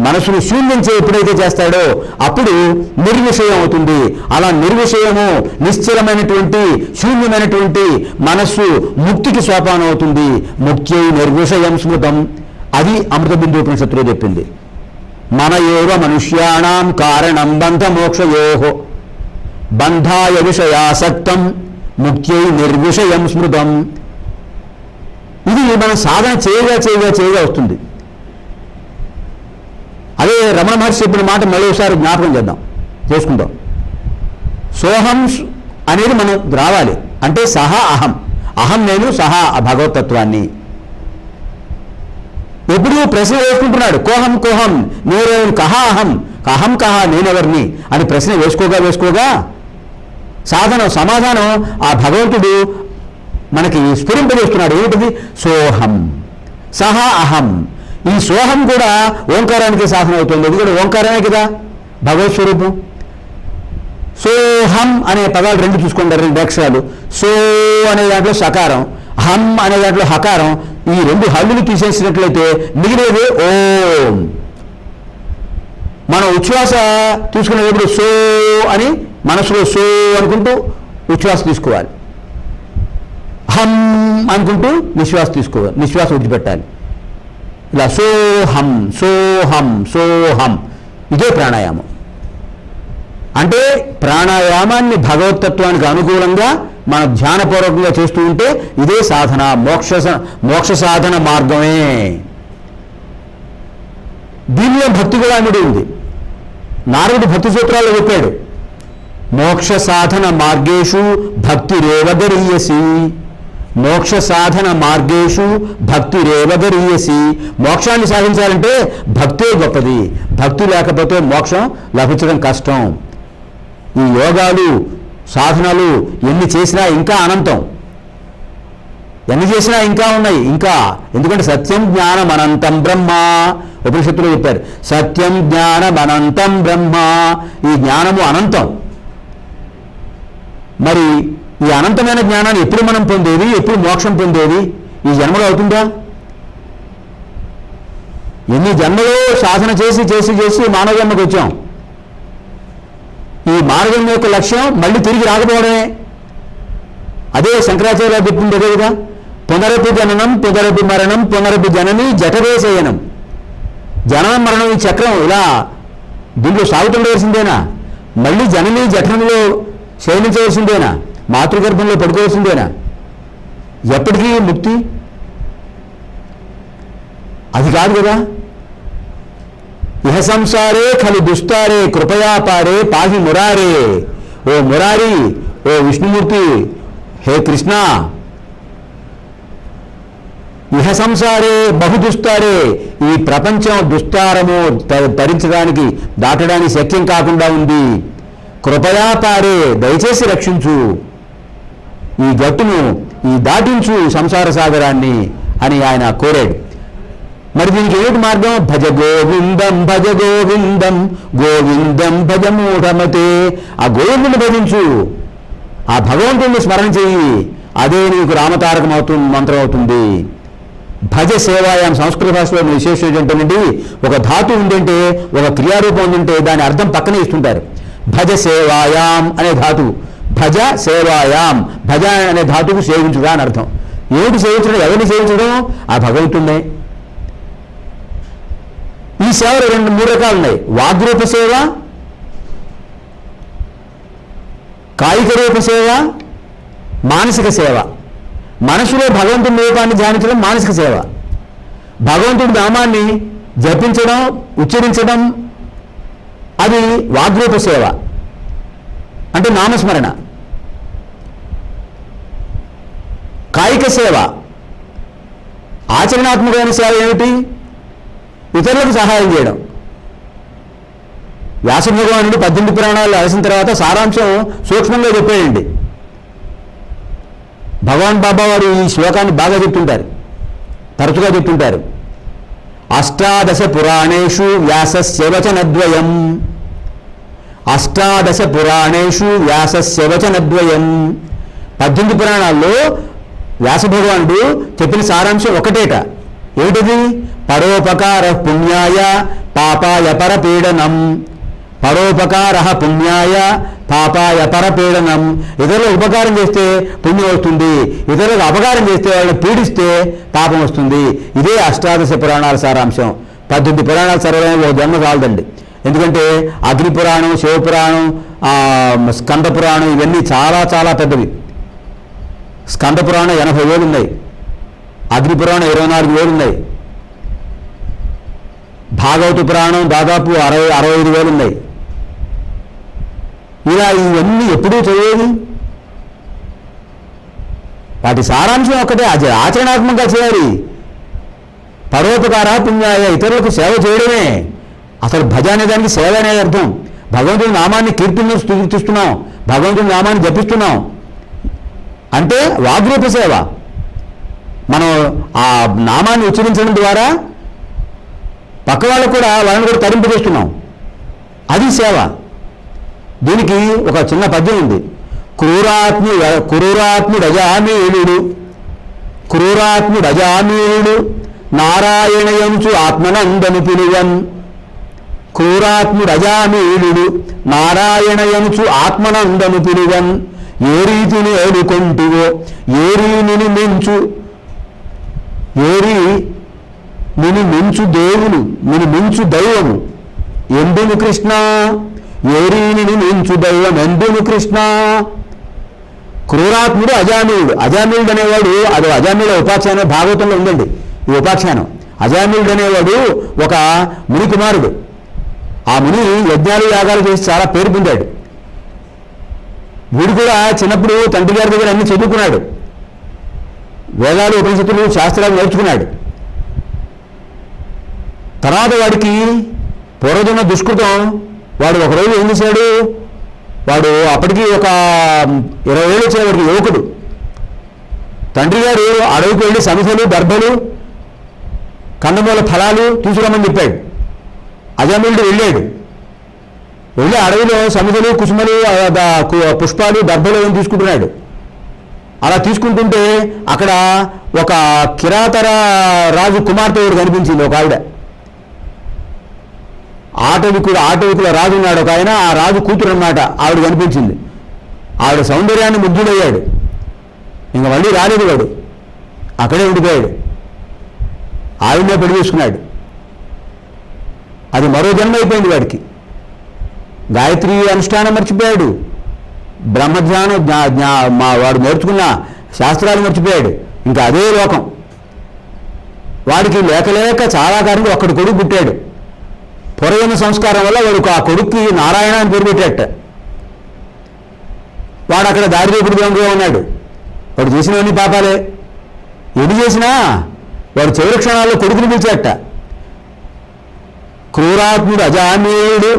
మనస్సును శూన్యం ఎప్పుడైతే చేస్తాడో అప్పుడు నిర్విషయం అవుతుంది. అలా నిర్విషయము, నిశ్చలమైనటువంటి, శూన్యమైనటువంటి మనస్సు ముక్తికి సోపానం అవుతుంది. ముక్తి నిర్విషయం స్మృతం. అది అమృత బిందు ఉపనిషత్తులో చెప్పింది. మన ఏవ మనుష్యాణం కారణం బంధ మోక్షయోహో. బంధాయ విషయాసక్తం ముక్త్యై నిర్విషయం స్మృతం. ఇది మనం సాధన చేయగా వస్తుంది. అదే రమణ మహర్షి చెప్పిన మాట మళ్ళీ ఒకసారి జ్ఞాపకం చేసుకుందాం. సోహం అనేది మనం రావాలి. అంటే సహా అహం. అహం నేను, సహా భగవతత్వాన్ని. ఎప్పుడు ప్రశ్న వేసుకుంటున్నాడు. కోహం నేను కహా అహం, అహం కహా నేనెవరిని అని ప్రశ్న వేసుకోగా సమాధానం ఆ భగవంతుడు మనకి స్ఫురింపజేస్తున్నాడు. ఏమిటిది? సోహం, సహా అహం. ఈ సోహం కూడా ఓంకారానికి సాధన అవుతుంది. అది కూడా ఓంకారమే కదా భగవత్ స్వరూపం. సోహం అనే పదాలు రెండు చూసుకోండి, రెండు అక్షరాలు. సో అనే దాంట్లో సకారం, హం అనే దాంట్లో హకారం. ఈ రెండు హల్లులు తీసేసినట్లయితే మిగిలేది ఓం. మనం ఉచ్ఛ్వాస తీసుకునేటప్పుడు సో అని మనసులో సో అనుకుంటూ ఉచ్ఛ్వాస తీసుకోవాలి. హం అనుకుంటూ నిశ్వాస తీసుకోవాలి, నిశ్వాస విడిచిపెట్టాలి. ఇలా సోహం సోహం సోహం. ఇదే ప్రాణాయామం. అంటే ప్రాణాయామాన్ని భగవతత్వానికి అనుకూలంగా మనం ధ్యానపూర్వకంగా చేస్తూ ఉంటే ఇదే సాధన, మోక్ష సాధన మార్గమే. దీనిలో భక్తి కూడా అమిడి ఉంది. నారదుడు భక్తి సూత్రాల్లో చెప్పాడు, మోక్ష సాధన మార్గేషు భక్తిరేవగరీయసి. మోక్ష సాధన మార్గేషు భక్తిరేవగరీయసి. మోక్షాన్ని సాధించాలంటే భక్తే గొప్పది. భక్తి లేకపోతే మోక్షం లభించడం కష్టం. ఈ యోగాలు, సాధనలు ఎన్ని చేసినా ఇంకా అనంతం. ఎన్ని చేసినా ఇంకా ఉన్నాయి. ఇంకా ఎందుకంటే సత్యం జ్ఞానం అనంతం బ్రహ్మ ఉపనిషత్తులో చెప్పారు. సత్యం జ్ఞానం అనంతం బ్రహ్మ. ఈ జ్ఞానము అనంతం. మరి ఈ అనంతమైన జ్ఞానాన్ని ఎప్పుడు మనం పొందేది, ఎప్పుడు మోక్షం పొందేది? ఈ జన్మలో అవుతుందా? ఎన్ని జన్మలో సాధన చేసి చేసి చేసి మానవ జన్మకు వచ్చాం. ఈ మానవ జన్మ యొక్క లక్ష్యం మళ్ళీ తిరిగి రాకపోవడమే. అదే శంకరాచార్య చెప్పింది అదే కదా, పునరపి జననం పునరపి మరణం పునరపి జనని జఠరేశయనం. జననం మరణం ఈ చక్రం ఇలా దీంట్లో సాగుతుండవలసిందేనా? మళ్ళీ జననీ జఠరంలో శయనించవలసిందేనా? మాతృగర్భంలో పడుకోవాల్సిందేనా? ఎప్పటికీ ముక్తి అది కాదు కదా. ఇహ సంసారే ఖలు దుస్తారే కృపయా పారే పాహి మురారే. ఓ మురారి, ఓ విష్ణుమూర్తి, హే కృష్ణ, ఇహ సంసారే బహుదుస్తారే, ఈ ప్రపంచం దుస్తారము తరించడానికి దాటడానికి శక్యం కాకుండా ఉంది. కృపయా పారే, దయచేసి రక్షించు, ఈ గట్టును ఈ దాటించు సంసార సాగరాన్ని అని ఆయన కోరాడు. మరి దీనికి ఏమిటి మార్గం? భజ గోవిందం భజ గోవిందం గోవిందం భజ మూఢమతే. ఆ గోవిందుని భజించు, ఆ భగవంతుడిని స్మరణ చెయ్యి, అదే నీకు రామతారకం అవుతుంది, మంత్రం అవుతుంది. భజ సేవాయాం సంస్కృత భాషలో విశేషం ఏంటంటే, ఒక ధాతు ఉందంటే, ఒక క్రియారూపం ఉందంటే దాని అర్థం పక్కనే ఇస్తుంటారు. భజ సేవాయాం అనే ధాతువు, భజ సేవాయాం, భజ అనే ధాతువుకు సేవించుగా అని అర్థం. ఏమిటి సేవించడం? ఎవరిని సేవించడం? ఆ భగవంతుడినే. ఈ సేవలు 2-3 రకాలు ఉన్నాయి. వాగ్రూప సేవ, కాయిక రూప సేవ, మానసిక సేవ. మనసులో భగవంతుడి రూపాన్ని ధ్యానించడం మానసిక సేవ. భగవంతుడి నామాన్ని జపించడం, ఉచ్చరించడం అది వాగ్రూప సేవ, అంటే నామస్మరణ. కాయిక సేవ, ఆచరణాత్మకమైన సేవ ఏమిటి? ఇతరులకు సహాయం చేయడం. వ్యాస భగవానుడు 18 పురాణాలు రాసిన తర్వాత సారాంశం సూక్ష్మంగా చెప్పేయండి. భగవాన్ బాబా వారు ఈ శ్లోకాన్ని బాగా చెప్తుంటారు, తరచుగా చెప్తుంటారు. అష్టాదశ పురాణేషు వ్యాసస్య వచనద్వయం, అష్టాదశ పురాణేషు వ్యాసస్య వచనద్వయం. 18 పురాణాల్లో వ్యాస భగవానుడు చెప్పిన సారాంశం ఒకటేట. ఏమిటది? పరోపకార పుణ్యాయ పాపాయ పరపీడనం. పరోపకార పుణ్యాయ పాపాయ పరపీడనం. ఇతరులకు ఉపకారం చేస్తే పుణ్యం వస్తుంది, ఇతరులకు అపకారం చేస్తే వాళ్ళని పీడిస్తే పాపం వస్తుంది. ఇదే అష్టాదశ పురాణాల సారాంశం. 18 పురాణాలు సర్వైన ఒక జన్మ కాలదండి. ఎందుకంటే అగ్ని పురాణం, శివపురాణం, స్కంద పురాణం ఇవన్నీ చాలా చాలా పెద్దవి. స్కంద పురాణం 80,000 ఉన్నాయి, అగ్ని పురాణం 24,000 ఉన్నాయి, భాగవత పురాణం దాదాపు 65,000 ఉన్నాయి. ఇలా ఇవన్నీ ఎప్పుడూ చదివేది. వాటి సారాంశం ఒకటే, ఆచరణాత్మకంగా చేయాలి. పరోపకార పుణ్యాయ, ఇతరులకు సేవ చేయడమే అసలు భజ అనే దానికి సేవ అనేది అర్థం. భగవంతుడి నామాన్ని కీర్తిస్తున్నాం, భగవంతుడి నామాన్ని జపిస్తున్నాం అంటే వాగ్రూప సేవ. మనం ఆ నామాన్ని ఉచ్చరించడం ద్వారా పక్క వాళ్ళకు కూడా వాళ్ళని కూడా తరింపజేస్తున్నాం, అది సేవ. దీనికి ఒక చిన్న పద్యం ఉంది. క్రూరాత్ముడజామీనుడు నారాయణయంచు ఆత్మనందను పిలువన్. క్రూరాత్ముడజామీనుడు నారాయణయంచు ఆత్మనందను పిలువన్. ఏ రీతిని ఏడుకొంటివో ఏరీనిని మించు దేవులు నిన్ను మించు దైవము ఎందును కృష్ణ. ఏరీనిని మించు దైవం ఎందును కృష్ణ. క్రూరాత్ముడు అజామీయుడు. అజామీయుడు అనేవాడు, అది అజామీయుల ఉపాఖ్యానం భాగవతంలో ఉందండి ఈ ఉపాఖ్యానం. అజామీయుడు అనేవాడు ఒక ముని కుమారుడు. ఆ ముని యజ్ఞాలు యాగాలు చేసి చాలా పేరు పొందాడు. వీడు కూడా చిన్నప్పుడు తండ్రి గారి దగ్గర అన్ని చదువుకున్నాడు, వేదాలు ఉపనిషత్తులు శాస్త్రాలు నేర్చుకున్నాడు. తర్వాత వాడికి పూర్వజన్మ దుష్కృతం. వాడు ఒకరోజు ఏం చేశాడు, వాడు అప్పటికి ఒక 20 ఏళ్ళు వచ్చేవాడికి యువకుడు. తండ్రి గారు అడవికి వెళ్ళి సమిసలు, దర్భలు, కందమూల ఫలాలు తీసుకురమ్మని చెప్పాడు. అజామీయుడు వెళ్ళాడు. వెళ్ళి అడవిలో సమిసలు, కుసుమలు, పుష్పాలు, దర్భలు తీసుకుంటున్నాడు. అలా తీసుకుంటుంటే అక్కడ ఒక కిరాతర రాజు కుమార్తె కనిపించింది. ఒక ఆవిడ, ఆటవికుల రాజు ఉన్నాడు ఒక ఆయన, ఆ రాజు కూతురు అన్నమాట. ఆవిడ కనిపించింది. ఆవిడ సౌందర్యాన్ని ముగ్ధుడయ్యాడు. ఇంకా మళ్ళీ రాలేదు వాడు, ఆ అక్కడే ఉండిపోయాడు. ఆవిడనే పెళ్లి చేసుకున్నాడు. అది మరో జన్మ అయిపోయింది వాడికి. గాయత్రి అనుష్ఠానం మర్చిపోయాడు, బ్రహ్మజ్ఞానం వాడు నేర్చుకున్న శాస్త్రాలు మర్చిపోయాడు. ఇంకా అదే లోకం. వాడికి లేక చాలా కారణంగా ఒక్కడి కొడుకు పుట్టాడు. పూర్వజన్మ సంస్కారం వల్ల వాడికి ఆ కొడుక్కి నారాయణ అని పేరు పెట్టాట. వాడు అక్కడ దారిదేపుడు దొంగగా ఉన్నాడు. వాడు చేసినవన్నీ పాపాలే. ఎన్ని చేసినా వాడు చివరి క్షణాల్లో కొడుకుని పిలిచాట. క్రూరాత్ముడు అజామీయుడు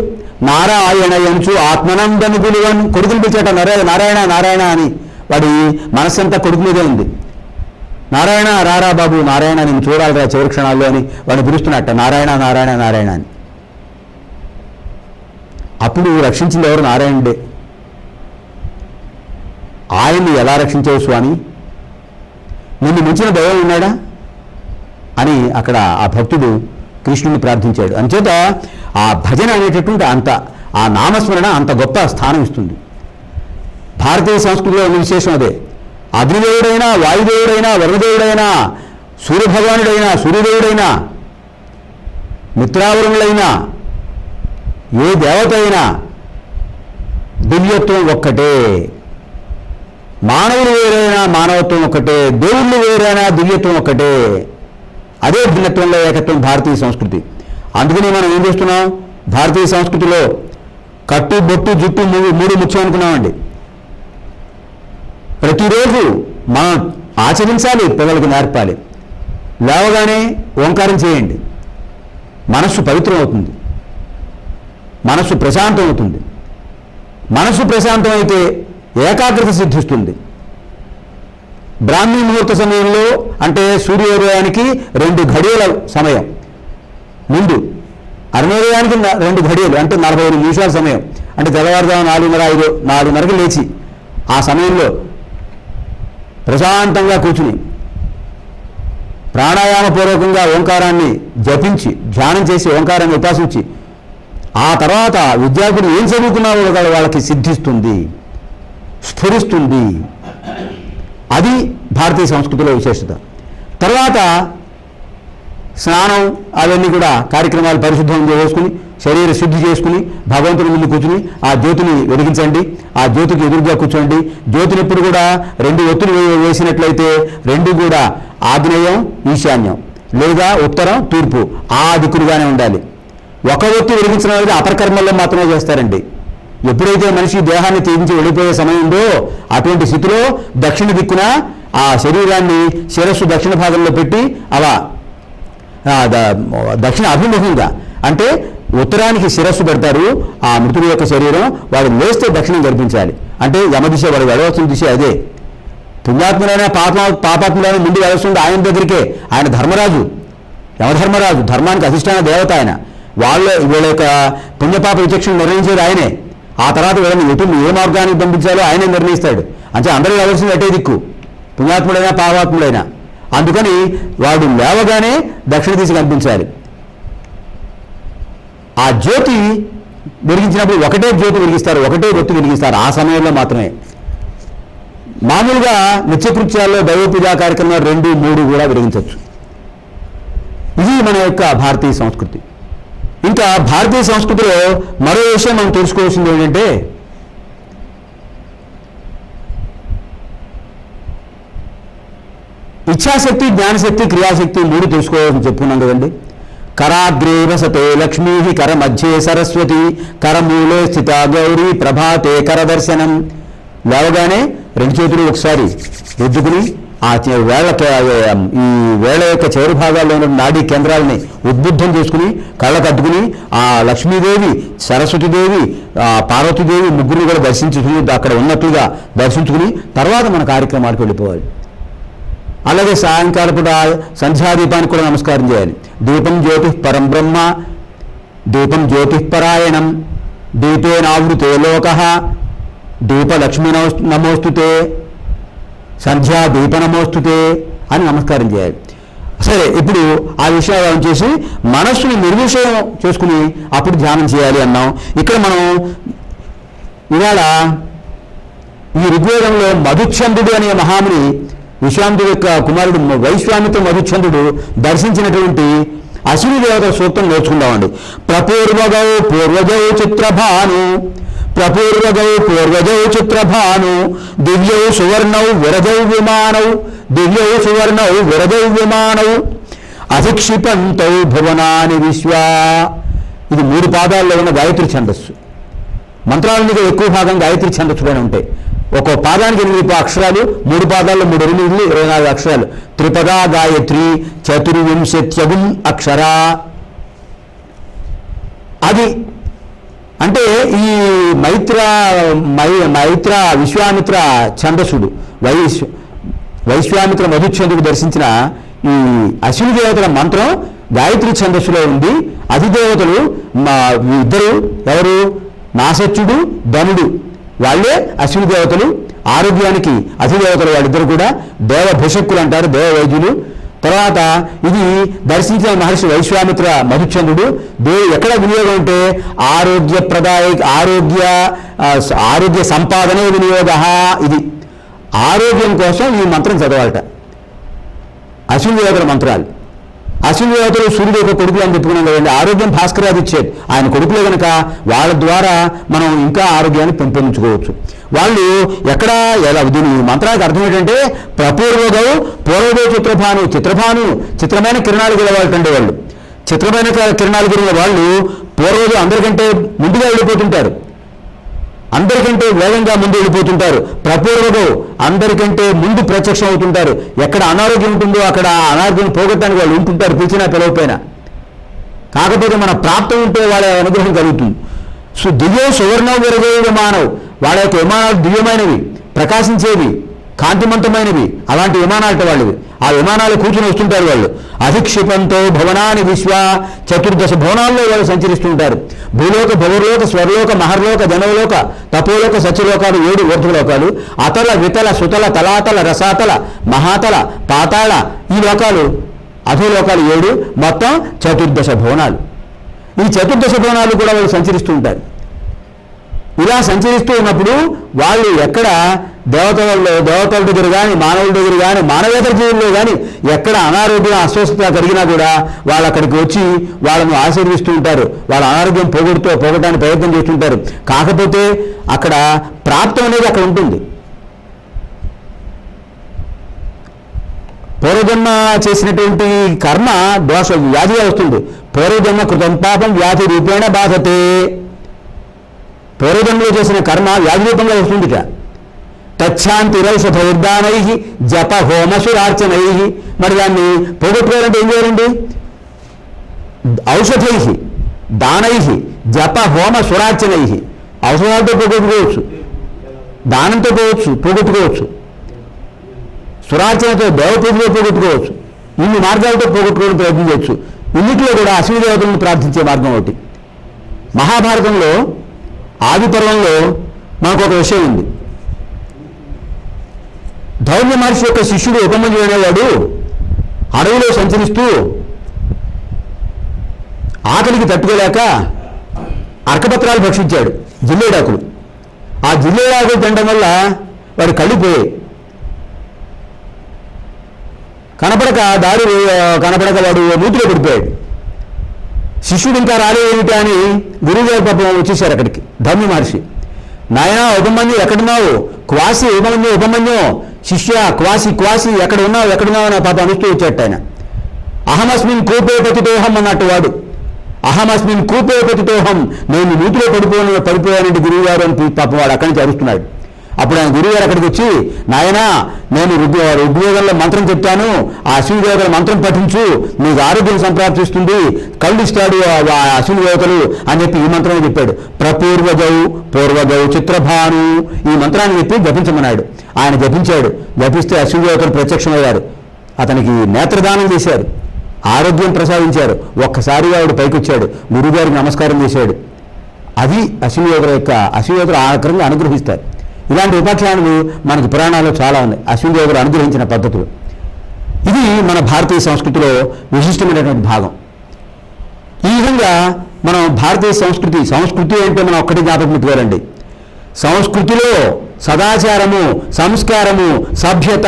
నారాయణ ఎంచు ఆత్మనందను పిలువని కొడుకుని పిలిచాట. నారాయణ నారాయణ అని. వాడి మనస్సంతా కొడుకు మీదే ఉంది. నారాయణ రారా బాబు, నారాయణ నేను చూడాలిరా చివరి క్షణాల్లో అని వాడిని పిలుస్తున్నట్ట. నారాయణ నారాయణ నారాయణ అని. అప్పుడు రక్షించింది ఎవరు? నారాయణుడే. ఆయన్ని ఎలా రక్షించావు స్వామి? నిన్ను మించిన దైవం ఉన్నాడా అని అక్కడ ఆ భక్తుడు కృష్ణుని ప్రార్థించాడు. అంచేత ఆ భజన అనేటటువంటి ఆ నామస్మరణ అంత గొప్ప స్థానం ఇస్తుంది. భారతీయ సంస్కృతిలో ఉన్న విశేషం అదే. అగ్నిదేవుడైనా, వాయుదేవుడైనా, వరుణదేవుడైనా, సూర్యభగవానుడైనా, సూర్యదేవుడైనా, మిత్రావరుణులైనా, ఏ దేవత అయినా దివ్యత్వం ఒక్కటే. మానవులు వేరైనా మానవత్వం ఒక్కటే, దేవుళ్ళు వేరైనా దివ్యత్వం ఒక్కటే. అదే భిన్నత్వంలో ఏకత్వం భారతీయ సంస్కృతి. అందుకని మనం ఏం చేస్తున్నాం? భారతీయ సంస్కృతిలో కట్టు, బొట్టు, జుట్టు మూడు ముఖ్యం అనుకున్నామండి. ప్రతిరోజు మనం ఆచరించాలి, పిల్లలకు నేర్పాలి. లేవగానే ఓంకారం చేయండి, మనస్సు పవిత్రం అవుతుంది, మనస్సు ప్రశాంతం అవుతుంది. మనస్సు ప్రశాంతం అయితే ఏకాగ్రత సిద్ధిస్తుంది. బ్రాహ్మీ ముహూర్త సమయంలో, అంటే సూర్యోదయానికి 2 ఘడియల సమయం ముందు, అరుణోదయానికి 2 ఘడియలు అంటే 45 నిమిషాల సమయం, అంటే తెల్లవారుజాము 4:30కి లేచి ఆ సమయంలో ప్రశాంతంగా కూర్చుని ప్రాణాయామపూర్వకంగా ఓంకారాన్ని జపించి ధ్యానం చేసి ఓంకారాన్ని ఉపాసించి ఆ తర్వాత విద్యార్థులు ఏం చదువుకున్నారో వాళ్ళకి సిద్ధిస్తుంది, స్ఫురిస్తుంది. అది భారతీయ సంస్కృతిలో విశేషత. తర్వాత స్నానం అవన్నీ కూడా కార్యక్రమాలు పరిశుద్ధం చేసుకుని శరీర శుద్ధి చేసుకుని భగవంతుని ముందు కూర్చుని ఆ జ్యోతిని వెలిగించండి, ఆ జ్యోతికి ఎదురుగా కూర్చోండి. జ్యోతిని ఎప్పుడు కూడా 2 ఒత్తులు వేసినట్లయితే 2 కూడా ఆగ్నేయం, ఈశాన్యం లేదా ఉత్తరం, తూర్పు ఆ దిక్కులుగానే ఉండాలి. ఒక ఒత్తి వెలిగించడం అనేది అపరకర్మల్లో మాత్రమే చేస్తారండి. ఎప్పుడైతే మనిషి దేహాన్ని త్యజించి వెళ్ళిపోయే సమయం ఉందో అటువంటి స్థితిలో దక్షిణ దిక్కున ఆ శరీరాన్ని శిరస్సు దక్షిణ భాగంలో పెట్టి అలా దక్షిణ అభిముఖంగా, అంటే ఉత్తరానికి శిరస్సు పెడతారు ఆ మృతుడి యొక్క శరీరం, వాడు లేస్తే దక్షిణం కనిపించాలి. అంటే యమదిశ, వాడు వెళ్ళవలసిన దిశ అదే. పుణ్యాత్ములైన పాపాత్ములైన ముందు వెళ్ళవలసింది ఆయన దగ్గరికే. ఆయన ధర్మరాజు, యమధర్మరాజు, ధర్మానికి అధిష్టాన దేవత ఆయన. వీళ్ళ యొక్క పుణ్యపాప విచక్షణ నిర్ణయించేది ఆయనే. ఆ తర్వాత వీళ్ళని ఏ మార్గానికి పంపించాలో ఆయనే నిర్ణయిస్తాడు. అంటే అందరూ వెళ్ళవలసింది అటే దిక్కు, పుణ్యాత్ముడైనా పాపాత్ముడైనా. అందుకని వాడు లేవగానే దక్షిణ దిశ కనిపించాలి. ఆ జ్యోతి వెలిగించినప్పుడు ఒకటే జ్యోతి వెలిగిస్తారు, ఒకటే ఒత్తి వెలిగిస్తారు ఆ సమయంలో మాత్రమే. మామూలుగా నిత్యకృత్యాల్లో దైవ పూజా కార్యక్రమాలు 2, 3 కూడా వెలిగించవచ్చు. ఇది మన యొక్క భారతీయ సంస్కృతి. ఇంకా భారతీయ సంస్కృతిలో మరో విషయం మనం తెలుసుకోవాల్సింది ఏంటంటే, ఇచ్ఛాశక్తి, జ్ఞానశక్తి, క్రియాశక్తి 3 తెలుసుకోవాలని చెప్పుకున్నాం కదండి. కరాగ్రే వసతే లక్ష్మీ, కర మధ్యే సరస్వతి, కరమూలే స్థిత గౌరీ, ప్రభాతే కరదర్శనం. లేవగానే 2 చేతులు ఒకసారి రుద్దుకుని ఆ ఈ వేళ యొక్క చివరి భాగాల్లో ఉన్న నాడీ కేంద్రాలని ఉద్బుద్ధం చేసుకుని కళ్ళకు అద్దుకుని ఆ లక్ష్మీదేవి, సరస్వతీదేవి, పార్వతీదేవి ముగ్గురిని కూడా దర్శించుకుని అక్కడ ఉన్నట్లుగా దర్శించుకుని తర్వాత మన కార్యక్రమాలకు వెళ్ళిపోవాలి. అలాగే సాయంకాలం పూట సంధ్యాదీపానికి కూడా నమస్కారం చేయాలి. దీపం జ్యోతి పరం బ్రహ్మ, దీపం జ్యోతిఃపరాయణం, దీపేనావృతే లోకః, దీపలక్ష్మి నమోస్తుతే, సంధ్యా దీప నమోస్తుతే అని నమస్కారం చేయాలి. సరే, ఇప్పుడు ఆ విషయాలు చేసి మనస్సుని నిర్విషయం చేసుకుని అప్పుడు ధ్యానం చేయాలి అన్నాం. ఇక్కడ మనం ఇవాళ ఈ ఋగ్వేదంలో మధుచ్ఛందుడు అనే మహాముని, విశ్వామిత్రుడి యొక్క కుమారుడు వైశ్వామిత్ర మధుచ్ఛందుడు దర్శించినటువంటి అశ్విని దేవతల సూక్తం నేర్చుకుందామండి. ప్రపూర్వగౌ పూర్వజౌ చిత్రభాను, ప్రపూర్వగౌ పూర్వజౌ చిత్రభాను, దివ్యౌ సువర్ణౌ విరజౌ విమానౌ, దివ్యౌ సువర్ణౌ విరజౌ విమానౌ, అధిక్షిపంతౌ భువనాని విశ్వా. ఇది 3 పాదాల్లో ఉన్న గాయత్రి ఛందస్సు. మంత్రాలన్నీ ఎక్కువ భాగం గాయత్రి ఛందస్సులోనే ఉంటాయి. ఒక్కో పాదానికి 8 అక్షరాలు, 3 పాదాల్లో 3 8 24 అక్షరాలు. త్రిపదా గాయత్రి చతుర్వింశత్యగుం అక్షరా. అది అంటే ఈ మైత్ర విశ్వామిత్ర ఛందస్సుడు వైశ్వామిత్ర మధుఛందుకు దర్శించిన ఈ అశ్విని దేవతల మంత్రం గాయత్రి ఛందస్సులో ఉంది. అధిదేవతలు ఇద్దరు, ఎవరు? నాసత్యుడు, ధనుడు, వాళ్ళే అశ్విని దేవతలు. ఆరోగ్యానికి అధిదేవతలు వాళ్ళిద్దరు కూడా దేవభిషక్కులు అంటారు, దేవ వైద్యులు. తర్వాత ఇది దర్శించిన మహర్షి వైశ్వామిత్ర మధుచంద్రుడు. ఎక్కడ వినియోగం అంటే ఆరోగ్య సంపాదనే వినియోగ. ఇది ఆరోగ్యం కోసం ఈ మంత్రం చదవాలట. అశ్విని దేవతల మంత్రాలు. అశ్విని దేవతలు సూర్యుడు యొక్క కొడుకులు అని చెప్పుకున్నాం కదండి. ఆరోగ్యం భాస్కరాది ఇచ్చేది ఆయన కొడుకులే కనుక వాళ్ళ ద్వారా మనం ఇంకా ఆరోగ్యాన్ని పెంపొందించుకోవచ్చు. వాళ్ళు ఎక్కడ ఎలా దీని మంత్రానికి అర్థం ఏంటంటే ప్రపూర్వగౌ పూర్వగౌ చిత్రభాను. చిత్రమైన కిరణాలు గెలవాలంటే వాళ్ళు చిత్రమైన కిరణాలు గెలిచిన వాళ్ళు పూర్వజు అందరికంటే ముందుగా వెళ్ళిపోతుంటారు, అందరికంటే వేగంగా ముందు వెళ్ళిపోతుంటారు. ప్రపూర్వగౌ అందరికంటే ముందు ప్రత్యక్షం అవుతుంటారు. ఎక్కడ అనారోగ్యం ఉంటుందో అక్కడ అనారోగ్యం పోగొట్టడానికి వాళ్ళు ఉంటుంటారు, పిలిచినా పిలవపోయినా. కాకపోతే మన ప్రాప్తం ఉంటే వాళ్ళ అనుగ్రహం కలుగుతుంది. దివ్యో సువర్ణ విరజయ విమానవు. వాళ్ళ యొక్క విమానాలు దివ్యమైనవి, ప్రకాశించేవి, కాంతిమంతమైనవి. అలాంటి విమానాలట వాళ్ళవి. ఆ విమానాలు కూర్చుని వస్తుంటారు వాళ్ళు. అధిక్షిపంతో భవనాని విశ్వ. 14 భవనాల్లో వాళ్ళు సంచరిస్తుంటారు. భూలోక, భవలోక, స్వర్లోక, మహర్లోక, జనవలోక, తపోలోక, సత్యలోకాలు 7 ఊర్ధ్వలోకాలు. అతల, వితల, సుతల, తలాతల, రసాతల, మహాతల, పాతాళ, ఈ లోకాలు అధోలోకాలు 7, మొత్తం 14 భవనాలు. ఈ 14 భవనాలు కూడా వాళ్ళు సంచరిస్తూ ఉంటారు. ఇలా సంచరిస్తూ ఉన్నప్పుడు వాళ్ళు ఎక్కడ దేవతల దగ్గర కానీ, మానవుల దగ్గర కానీ, మానవేతర జీవుల్లో కానీ ఎక్కడ అనారోగ్యం, అస్వస్థత కలిగినా కూడా వాళ్ళు అక్కడికి వచ్చి వాళ్ళను ఆశీర్విస్తూ ఉంటారు. వాళ్ళ అనారోగ్యం పోగొట్టడానికి ప్రయత్నం చేస్తుంటారు. కాకపోతే అక్కడ ప్రాప్తం అనేది అక్కడ ఉంటుంది. పూర్వజన్మ చేసినటువంటి కర్మ దోష వ్యాధిగా వస్తుంది. పూర్వజన్మ కృతం పాపం వ్యాధి రూపేణ బాధతే. పూర్వజన్మలో చేసిన కర్మ వ్యాధి రూపంగా వస్తుందిట. తచ్చాంతిరౌషధైర్దానై జప హోమసురార్చనై. మరి దాన్ని పోగొట్టుకోవాలంటే ఏం చేయాలండి? ఔషధై దానై జప హోమ సురార్చనై. ఔషధాలతో పోగొట్టుకోవచ్చు, దానంతో పోగొట్టుకోవచ్చు, సురార్చనతో దేవపూజలో పోగొట్టుకోవచ్చు. ఇన్ని మార్గాలతో పోగొట్టుకోవడం ప్రయత్నం చేయొచ్చు. ఇన్నిటిలో కూడా అశ్విని దేవతలను ప్రార్థించే మార్గం ఒకటి. మహాభారతంలో ఆది పర్వంలో మనకు ఒక విషయం ఉంది. ధౌమ్య మహర్షి యొక్క శిష్యుడు ఉపమంజుడు అనేవాడు అడవిలో సంచరిస్తూ ఆకలికి తట్టుకోలేక అర్కపత్రాలు భక్షించాడు, జిల్లేడాకులు. ఆ జిల్లేడాకులు తినడం వల్ల వాడు కళ్ళు పోయాయి. కనపడక వాడు నూతిలో పడిపోయాడు. శిష్యుడు ఇంకా రాలేదేమిటి అని గురువుగారి పాపం వచ్చేసారు అక్కడికి. ధౌమ్య మహర్షి, నాయనా ఉపమన్యు ఎక్కడున్నావు? క్వాసి ఉపమన్యు శిష్య క్వాసి ఎక్కడున్నావు నా పాప అనుస్తూ వచ్చాడు ఆయన. అహమస్మిన్ కూపే పతితోహం అన్నట్టు వాడు. అహమస్మిన్ కూపే పతితోహం, నేను నూతిలో పడిపోయానంటే గురువుగారు అని పాపం వాడు అక్కడి నుంచి అరుస్తున్నాడు. అప్పుడు ఆయన గురువుగారు అక్కడికి వచ్చి, నాయనా నేను ఋగ్వేదంలో మంత్రం చెప్తాను, ఆ అశ్విని దేవతల మంత్రం పఠించు, నీకు ఆరోగ్యం సంప్రాప్తిస్తుంది, కళ్ళు ఇస్తాడు ఆ అశ్విని దేవతలు అని చెప్పి ఈ మంత్రం చెప్పాడు. పూర్వగౌ చిత్రభాను, ఈ మంత్రాన్ని చెప్పి జపించమన్నాడు. ఆయన జపించాడు. జపిస్తే అశ్విని దేవతలు ప్రత్యక్షమయ్యారు. అతనికి నేత్రదానం చేశారు, ఆరోగ్యం ప్రసాదించారు. ఒక్కసారిగా ఆవిడ పైకి వచ్చాడు, గురువుగారికి నమస్కారం చేశాడు. అది అశ్విని దేవతలు ఆ రకంగా అనుగ్రహిస్తారు. ఇలాంటి ఉపాఖ్యానాలు మనకి పురాణాల్లో చాలా ఉన్నాయి, అశ్విని దేవతలు అనుగ్రహించిన పద్ధతులు. ఇది మన భారతీయ సంస్కృతిలో విశిష్టమైనటువంటి భాగం. ఈ విధంగా మనం భారతీయ సంస్కృతి అంటే మనం ఒక్కటి జ్ఞాపకం పెట్టుకోవాలండి. సంస్కృతిలో సదాచారము, సంస్కారము, సభ్యత,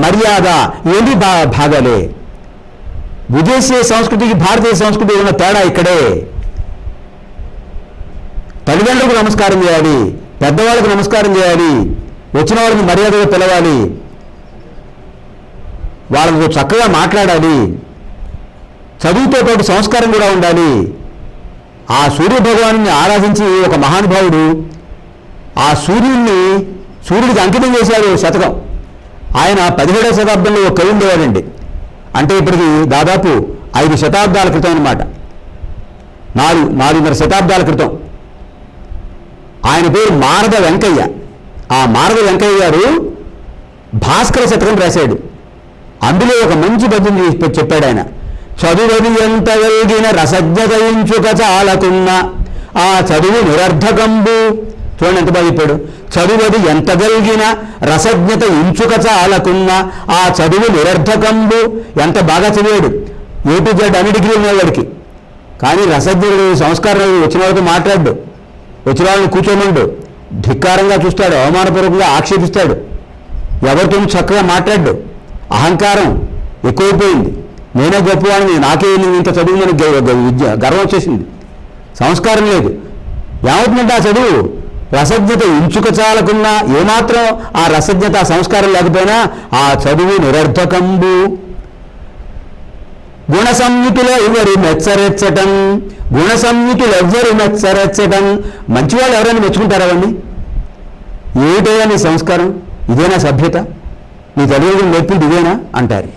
మర్యాద ఇవన్నీ భాగాలే. విదేశీ సంస్కృతికి భారతీయ సంస్కృతి ఉన్న తేడా ఇక్కడే. తల్లిదండ్రులకు నమస్కారం చేయాలి, పెద్దవాళ్ళకు నమస్కారం చేయాలి, వచ్చిన వాళ్ళకి మర్యాదగా పిలవాలి, వాళ్ళకు చక్కగా మాట్లాడాలి, చదువుతో పాటు సంస్కారం కూడా ఉండాలి. ఆ సూర్య భగవాను ఆరాధించి ఒక మహానుభావుడు ఆ సూర్యుడికి అంకితం చేశాడు శతకం. ఆయన 17వ శతాబ్దంలో ఒక కవి ఉండేవాడండి. అంటే ఇప్పటికి దాదాపు 5 శతాబ్దాల క్రితం అన్నమాట, 4.5 శతాబ్దాల క్రితం. ఆయన పేరు మారద వెంకయ్య. ఆ మారద వెంకయ్య గారు భాస్కర శతకం రాశాడు. అందులో ఒక మంచి పద్యం చెప్పాడు ఆయన. చదువది ఎంత వెలిగిన రసజ్ఞతయించుక చాలకున్న ఆ చదువు నిరర్ధకంబు. చూడండి ఎంత బాగా చెప్పాడు. చదువది ఎంత గలిగిన రసజ్ఞత ఇంచుక చాలకున్న ఆ చదువు నిరర్ధకంబు. ఎంత బాగా చదివాడు, A to Z అన్ని డిగ్రీలు ఉన్నవాడికి. కానీ రసజ్ఞుడు, సంస్కారం వచ్చిన వాళ్ళతో మాట్లాడు, వచ్చిన వాళ్ళని కూర్చోమండు, ధిక్కారంగా చూస్తాడు, అవమానపూర్వకంగా ఆక్షేపిస్తాడు, ఎవరితో చక్కగా మాట్లాడు. అహంకారం ఎక్కువైపోయింది. నేనే గొప్పవాడిని, నాకే ఇంత చదువుని గర్వం వచ్చేసింది. సంస్కారం లేదు. ఏమవుతుందంటే ఆ చదువు రసజ్ఞత ఇంచుక చాలకున్నా, ఏమాత్రం ఆ రసజ్ఞత ఆ సంస్కారం లేకపోయినా ఆ చదువు నిరర్ధకంబు. గుణ సంయుతులు ఎవరు మెచ్చరెచ్చటం, గుణ సంయుతులు ఎవ్వరు మెచ్చరెచ్చటం. మంచివాళ్ళు ఎవరైనా మెచ్చుకుంటారా అండి? ఏమిటయ్యా నీ సంస్కారం, ఇదేనా సభ్యత, నీ తల్లిదండ్రులు నేర్పింది ఇదేనా అంటారు.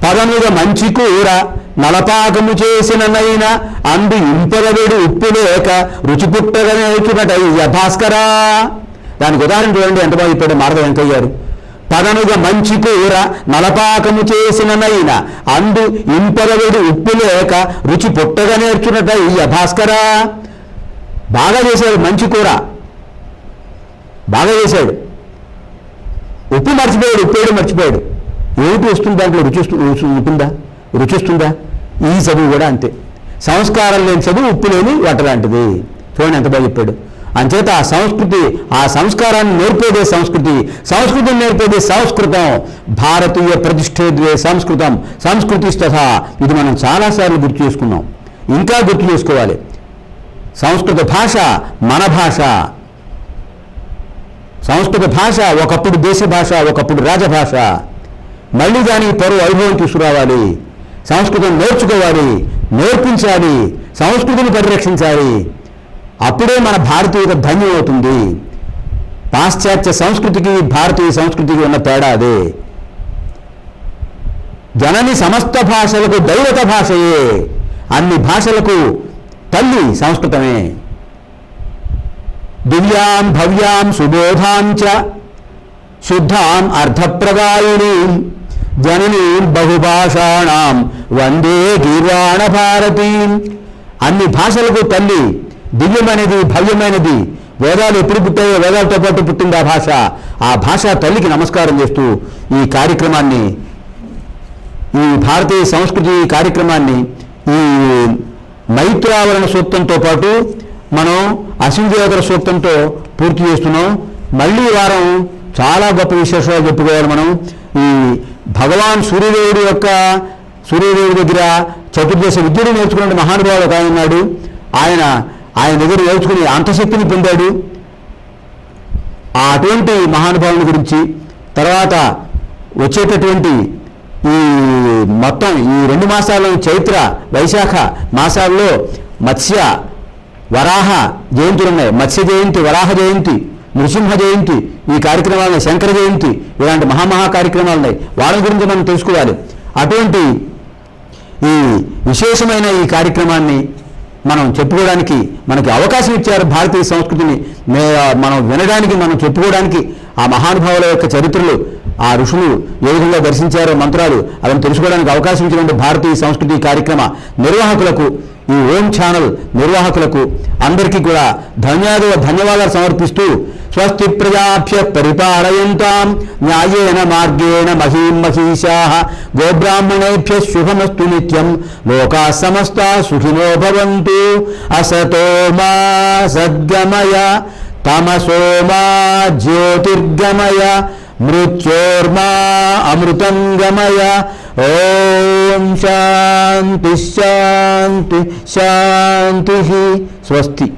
పదముగా మంచి కూర నలపాకము చేసిన నైనా అందు ఇంపదవేడు ఉప్పు లేక రుచి పుట్టగనేచునటయ్య భాస్కరా. దానికి ఉదాహరణ చూడండి ఎంత బాగా చెప్పాడు మారద వెంకయ్య గారు. పదనుగా మంచి కూర నలపాకము చేసిన నైనా అందు ఇంపదవేడు ఉప్పు లేక రుచి పుట్టగనేర్చునటయ్య భాస్కరా. బాగా చేశాడు, మంచి కూర బాగా చేశాడు, ఉప్పు మర్చిపోయాడు, ఉప్పేడు మర్చిపోయాడు. ఏమిటి వస్తుంది దాంట్లో, ఉంటుందా, రుచిస్తుందా? ఈ చదువు కూడా అంతే. సంస్కారం లేని చదువు ఉప్పు లేని వట లాంటిది. చూడండి ఎంత బాగా చెప్పాడు. అంచేత ఆ సంస్కృతి, ఆ సంస్కారాన్ని నేర్పేదే సంస్కృతి, సంస్కృతిని నేర్పేదే సంస్కృతం. భారతీయ ప్రతిష్ఠేద్వే సంస్కృతం సంస్కృతిస్తథ. ఇది మనం చాలాసార్లు గుర్తు చేసుకున్నాం, ఇంకా గుర్తు చేసుకోవాలి. సంస్కృత భాష మన భాష. సంస్కృత భాష ఒకప్పుడు దేశ భాష, ఒకప్పుడు రాజభాష. మళ్ళీ దానికి పరువు వైభవం తీసుకురావాలి. సంస్కృతం నేర్చుకోవాలి, నేర్పించాలి, సంస్కృతిని పరిరక్షించాలి. అప్పుడే మన భారతీయత ధన్యం అవుతుంది. పాశ్చాత్య సంస్కృతికి భారతీయ సంస్కృతికి ఉన్న తేడా అదే. జనని సమస్త భాషలకు దైవత భాషయే. అన్ని భాషలకు తల్లి సంస్కృతమే. దివ్యాం భవ్యాం సుబోధాంచ శుద్ధాం అర్థప్రదాయినీం జననీం బహుభాషాణం వందే గీర్వాణ భారతీం. అన్ని భాషలకు తల్లి, దివ్యమైనది, భవ్యమైనది. వేదాలు ఎప్పుడు పుట్టాయో వేదాలతో పాటు పుట్టింది ఆ భాష. ఆ భాషా తల్లికి నమస్కారం చేస్తూ ఈ కార్యక్రమాన్ని, ఈ భారతీయ సంస్కృతి కార్యక్రమాన్ని ఈ మైత్రావరణ సూక్తంతో పాటు మనం అశ్విదేవతర సూక్తంతో పూర్తి చేస్తున్నాం. మళ్ళీ వారం చాలా గొప్ప విశేషాలు చెప్పుకోవాలి మనం. ఈ భగవాన్ సూర్యదేవుడి దగ్గర చతుర్దశ విద్యను నేర్చుకున్న మహానుభావుడు ఒక ఆయన ఉన్నాడు. ఆయన దగ్గర నేర్చుకుని అంతశక్తిని పొందాడు. అటువంటి మహానుభావుని గురించి తర్వాత వచ్చేటటువంటి ఈ మొత్తం ఈ 2 మాసాలు, చైత్ర వైశాఖ మాసాల్లో మత్స్య వరాహ జయంతులు ఉన్నాయి. మత్స్య జయంతి, వరాహ జయంతి, నృసింహ జయంతి, ఈ కార్యక్రమాలు, శంకర జయంతి, ఇలాంటి మహామహా కార్యక్రమాలు ఉన్నాయి. వాళ్ళ గురించి మనం తెలుసుకోవాలి. అటువంటి ఈ విశేషమైన ఈ కార్యక్రమాన్ని మనం చెప్పుకోవడానికి మనకి అవకాశం ఇచ్చారు. భారతీయ సంస్కృతిని మనం వినడానికి, మనం చెప్పుకోవడానికి ఆ మహానుభావుల యొక్క చరిత్రలు, ఆ ఋషులు ఏ విధంగా దర్శించారో మంత్రాలు, అవన్నీ తెలుసుకోవడానికి అవకాశం ఇచ్చినటువంటి భారతీయ సంస్కృతి కార్యక్రమ నిర్వాహకులకు, ఈ ఓం ఛానల్ నిర్వాహకులకు అందరికీ కూడా ధన్యవాదాలు సమర్పిస్తూ స్వస్తి ప్రజాభ్య పరిపాలయంతాం న్యాయేన మార్గేణ మహీం మహీషాః గోబ్రాహ్మణేభ్యః శుభమస్తు నిత్యం లోకాః సమస్తాః సుఖినో భవంతు. అసతో మా సద్గమయ తమసో మా జ్యోతిర్గమయ మృత్యోర్మా అమృతం గమయ ఓం శాంతి శాంతి శాంతి. స్వస్తి.